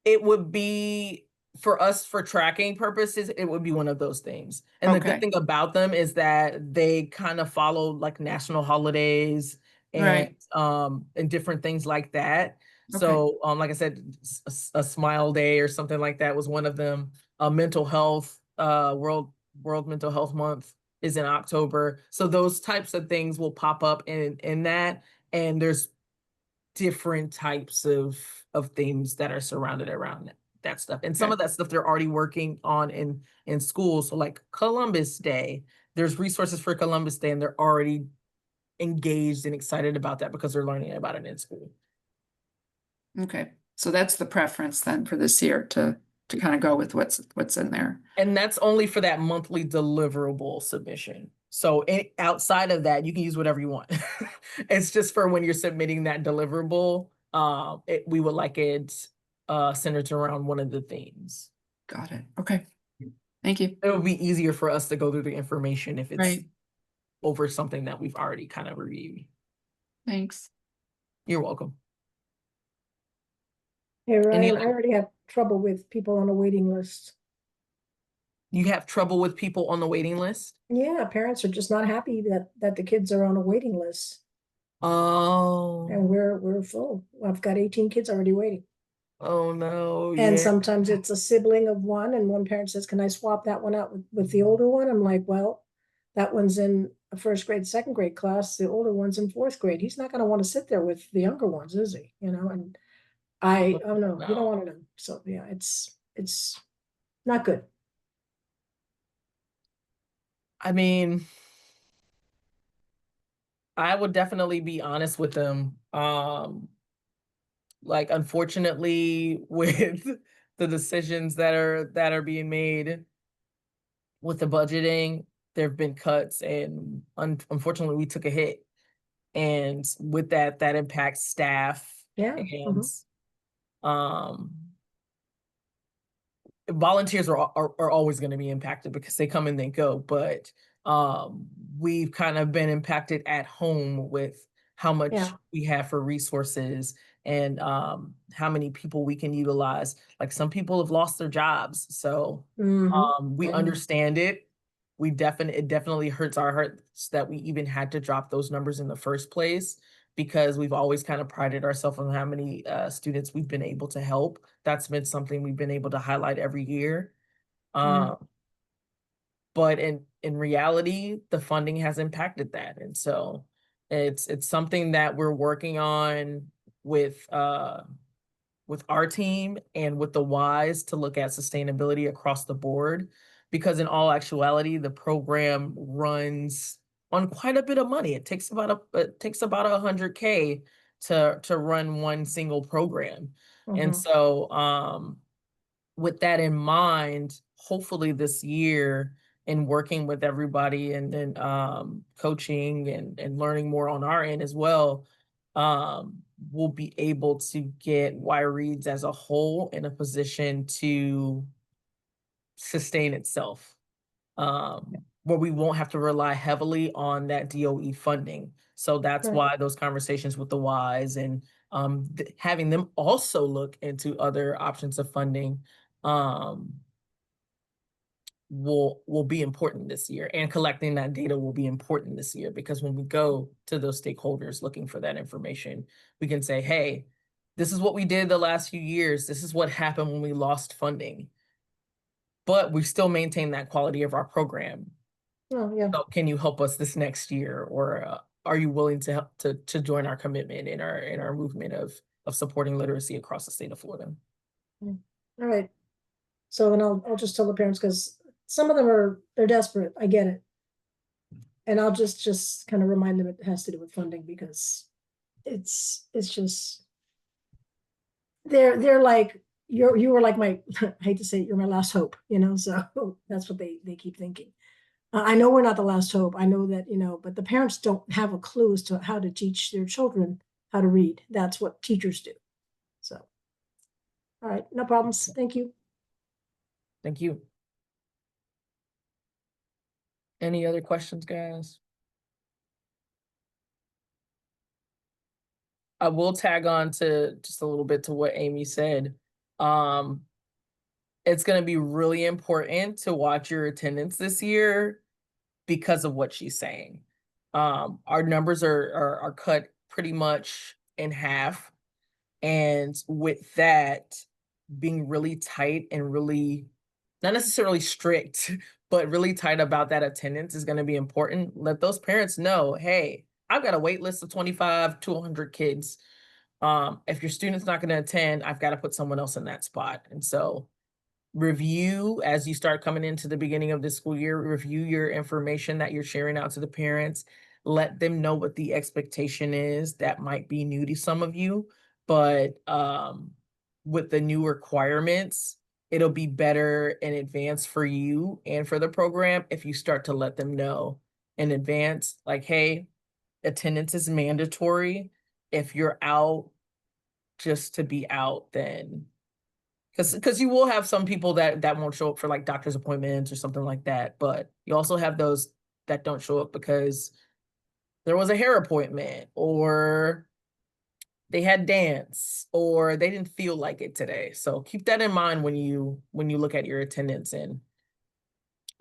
it would be for us for tracking purposes, it would be one of those things. And the good okay, thing about them is that they kind of follow like national holidays right, and different things like that. okay, So like I said, a smile day or something like that was one of them. Mental health, World Mental Health Month is in October. So those types of things will pop up in that. And there's different types of themes that are surrounded around that stuff. And some okay, of that stuff they're already working on in school. So like Columbus Day, there's resources for Columbus Day, and they're already engaged and excited about that because they're learning about it in school. okay. So that's the preference then for this year to kind of go with what's in there. And that's only for that monthly deliverable submission. So outside of that, you can use whatever you want. It's just for when you're submitting that deliverable. We would like it centered around one of the themes. Got it. Okay. Thank you. It would be easier for us to go through the information if it's Right. over something that we've already kind of reviewed. Thanks. You're welcome. Hey, Any Ryan, I other- already have trouble with people on a waiting list. You have trouble with people on the waiting list? Yeah, parents are just not happy that the kids are on a waiting list Oh, and we're full. I've got 18 kids already waiting. oh no, And yeah. sometimes it's a sibling of one, and one parent says, "Can I swap that one out with the older one?" I'm like, "Well, that one's in a first grade, second grade class. The older one's in fourth grade. He's not going to want to sit there with the younger ones, is he? You know?" And oh no, you don't No. want to know. So yeah, it's not good. I mean, I would definitely be honest with them. Like unfortunately with the decisions that are being made with the budgeting, there have been cuts and unfortunately we took a hit. And with that, that impacts staff Yeah. and um volunteers are always going to be impacted because they come and they go, but um we've kind of been impacted at home with how much Yeah. we have for resources and how many people we can utilize. Like some people have lost their jobs, so we I know. understand it. It definitely hurts our hearts that we even had to drop those numbers in the first place, because we've always kind of prided ourselves on how many students we've been able to help. That's been something we've been able to highlight every year. Yeah. But in reality, the funding has impacted that. And so it's something that we're working on with our team and with the Ys to look at sustainability across the board, because in all actuality, the program runs on quite a bit of money. It takes about 100K to run one single program. And so with that in mind, hopefully this year, in working with everybody and coaching and learning more on our end as well, we'll be able to get Y Reads as a whole in a position to sustain itself, where we won't have to rely heavily on that DOE funding. So that's Right. why those conversations with the Ys and having them also look into other options of funding um, will be important this year, and collecting that data will be important this year, because when we go to those stakeholders looking for that information, we can say, hey, this is what we did the last few years. This is what happened when we lost funding, but we still maintain that quality of our program. Oh, yeah. So can you help us this next year, or are you willing to help to join our commitment in our movement of supporting literacy across the state of Florida? All right. So then I'll just tell the parents, because some of them they're desperate. I get it. And I'll just kind of remind them it has to do with funding, because it's just they're like you were like my I hate to say it, you're my last hope, so that's what they keep thinking. I know we're not the last hope. I know that, but the parents don't have a clue as to how to teach their children how to read. That's what teachers do. So, all right, no problems. Thank you. Thank you. Any other questions, guys? I will tag on to just a little bit to what Amy said. It's going to be really important to watch your attendance this year because of what she's saying. Our numbers are cut pretty much in half. And with that being really tight and really not necessarily strict, but really tight about that attendance is going to be important. Let those parents know, hey, I've got a wait list of 25 to 100 kids. If your student's not going to attend, I've got to put someone else in that spot. And so review, as you start coming into the beginning of the school year, review your information that you're sharing out to the parents. Let them know what the expectation is. That might be new to some of you, but with the new requirements, it'll be better in advance for you and for the program if you start to let them know in advance, like, hey, attendance is mandatory. If you're out just to be out, then because you will have some people that won't show up for like doctor's appointments or something like that, but you also have those that don't show up because there was a hair appointment, or they had dance, or they didn't feel like it today. So keep that in mind when you look at your attendance, and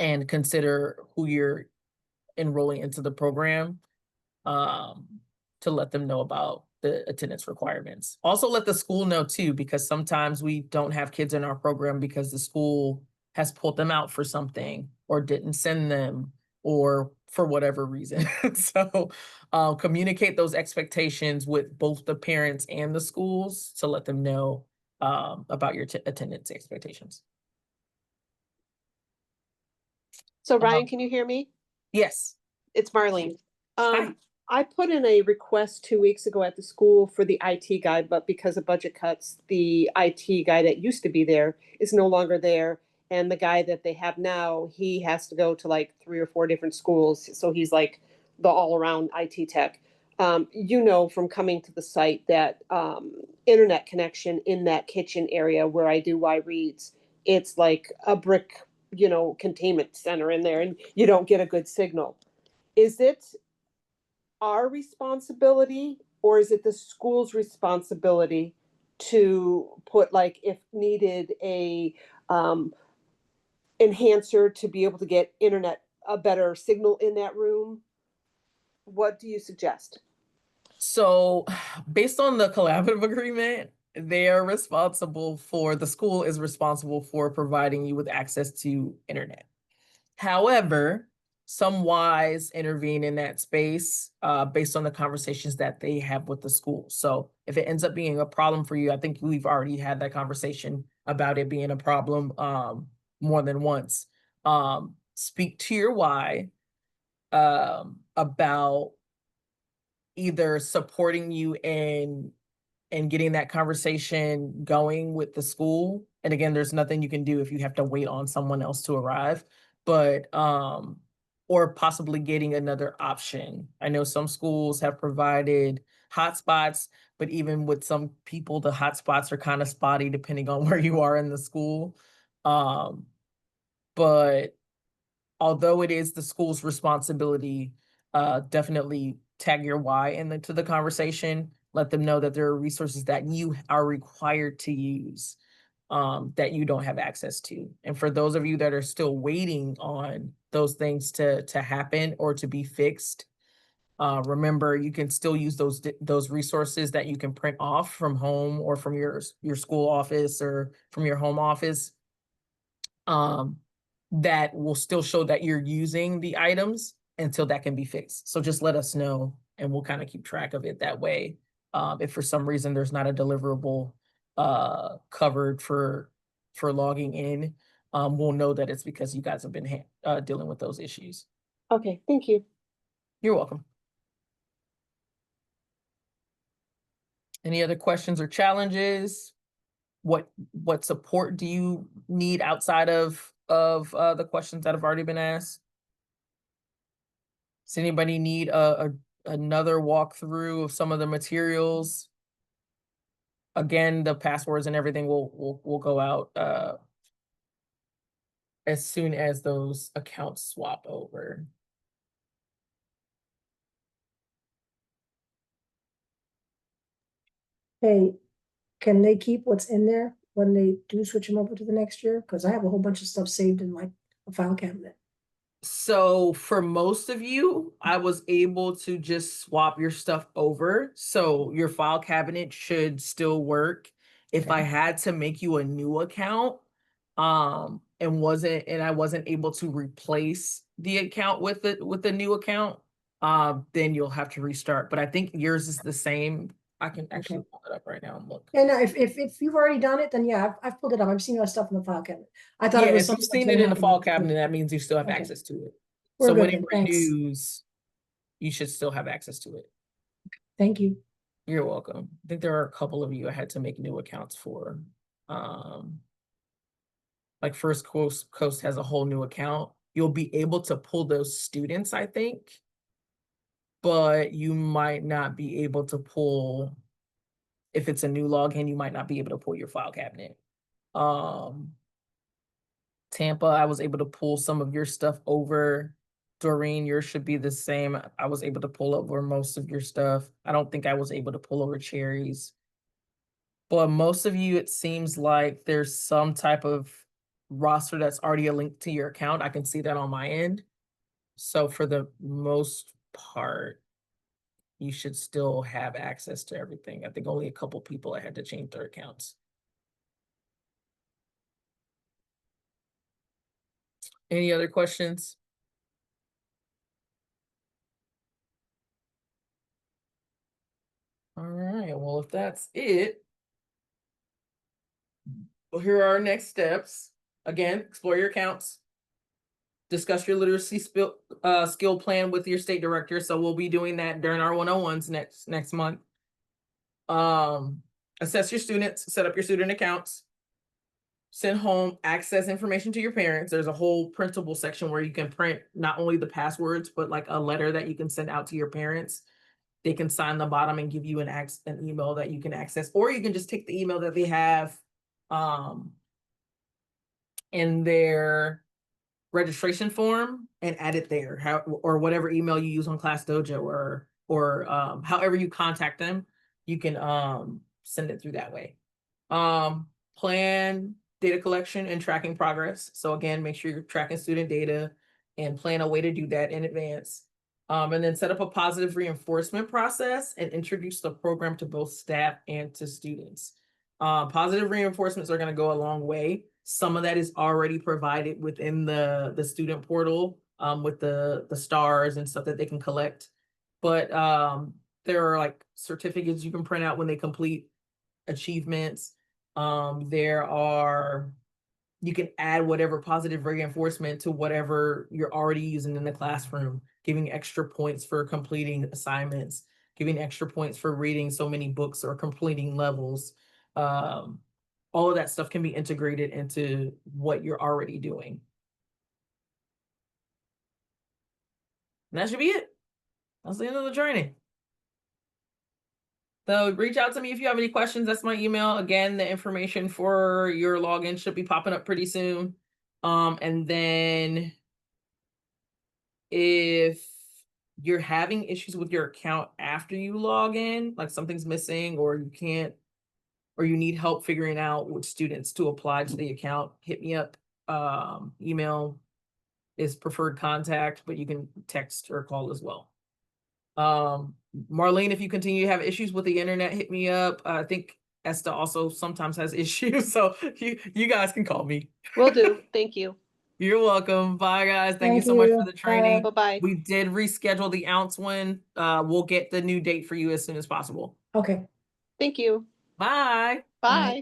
and consider who you're enrolling into the program, to let them know about the attendance requirements. Also let the school know too, because sometimes we don't have kids in our program because the school has pulled them out for something or didn't send them or for whatever reason. So communicate those expectations with both the parents and the schools to let them know about your attendance expectations. So Ryan, can you hear me? Yes. It's Marlene. Hi. I put in a request 2 weeks ago at the school for the IT guy, but because of budget cuts, the IT guy that used to be there is no longer there. And the guy that they have now, he has to go to like 3 or 4 different schools. So he's like the all-around IT tech. You know, from coming to the site that internet connection in that kitchen area where I do Y Reads, it's like a brick, you know, containment center in there, and you don't get a good signal. Is it our responsibility or is it the school's responsibility to put, like, if needed, a enhancer to be able to get internet, a better signal in that room? What do you suggest? So based on the collaborative agreement, they are responsible for, the school is responsible for providing you with access to internet. However, some Ys intervene in that space based on the conversations that they have with the school. So if it ends up being a problem for you, I think we've already had that conversation about it being a problem more than once. Speak to your Y about either supporting you in and getting that conversation going with the school. And again, there's nothing you can do if you have to wait on someone else to arrive, but or possibly getting another option. I know some schools have provided hotspots, but even with some people, the hotspots are kind of spotty depending on where you are in the school. But although it is the school's responsibility, definitely tag your Y into the conversation. Let them know that there are resources that you are required to use that you don't have access to. And for those of you that are still waiting on those things to happen or to be fixed, remember you can still use those resources that you can print off from home or from your school office or from your home office. That will still show that you're using the items until that can be fixed. So just let us know and we'll kind of keep track of it that way. If for some reason there's not a deliverable covered for logging in, we'll know that it's because you guys have been dealing with those issues. Okay, thank you. You're welcome. Any other questions or challenges? What support do you need outside of the questions that have already been asked? Does anybody need another walkthrough of some of the materials? Again, the passwords and everything will go out as soon as those accounts swap over. Hey, can they keep what's in there when they do switch them over to the next year? Because I have a whole bunch of stuff saved in like a file cabinet. So for most of you, I was able to just swap your stuff over. So your file cabinet should still work. If I Okay. had to make you a new account, and I wasn't able to replace the account with the new account, then you'll have to restart. But I think yours is the same. I can actually pull it up right now and look. And if you've already done it, then yeah, I've pulled it up. I've seen that stuff in the file cabinet. I thought Yeah, it was if you've something that's seen it gonna in the happen. file cabinet, that means you still have Okay. access to it. We're So good when it then, thanks. renews, you should still have access to it. Thank you. You're welcome. I think there are a couple of you I had to make new accounts for. Like First Coast has a whole new account. You'll be able to pull those students, I think, but you might not be able to pull, if it's a new login, you might not be able to pull your file cabinet. Tampa, I was able to pull some of your stuff over. Doreen, yours should be the same. I was able to pull over most of your stuff. I don't think I was able to pull over Cherry's. But most of you, it seems like there's some type of roster that's already a link to your account. I can see that on my end. So for the most part, you should still have access to everything. I think only a couple people had to change their accounts. Any other questions? All right, well, if that's it, well, here are our next steps. Again, explore your accounts. Discuss your literacy skill plan with your state director. So we'll be doing that during our 101s next month. Assess your students, set up your student accounts, send home access information to your parents. There's a whole printable section where you can print not only the passwords, but like a letter that you can send out to your parents. They can sign the bottom and give you an email that you can access, or you can just take the email that they have in their registration form and add it there, or whatever email you use on Class Dojo, or however you contact them, you can send it through that way. Plan data collection and tracking progress. So again, make sure you're tracking student data and plan a way to do that in advance. And then set up a positive reinforcement process and introduce the program to both staff and to students. Positive reinforcements are going to go a long way. Some of that is already provided within the student portal with the stars and stuff that they can collect. But there are like certificates you can print out when they complete achievements. You can add whatever positive reinforcement to whatever you're already using in the classroom, giving extra points for completing assignments, giving extra points for reading so many books or completing levels. All of that stuff can be integrated into what you're already doing. And that should be it. That's the end of the training. So reach out to me if you have any questions. That's my email. Again, the information for your login should be popping up pretty soon. And then if you're having issues with your account after you log in, like something's missing or you can't, or you need help figuring out which students to apply to the account, hit me up. Email is preferred contact, but you can text or call as well. Marlene, if you continue to have issues with the internet, hit me up. I think Esther also sometimes has issues, so you guys can call me. Will do. Thank you. You're welcome. Bye, guys. Thank you Thank so much for you. the training. Bye-bye. We did reschedule the ounce one. We'll get the new date for you as soon as possible. Okay. Thank you. Bye. Bye.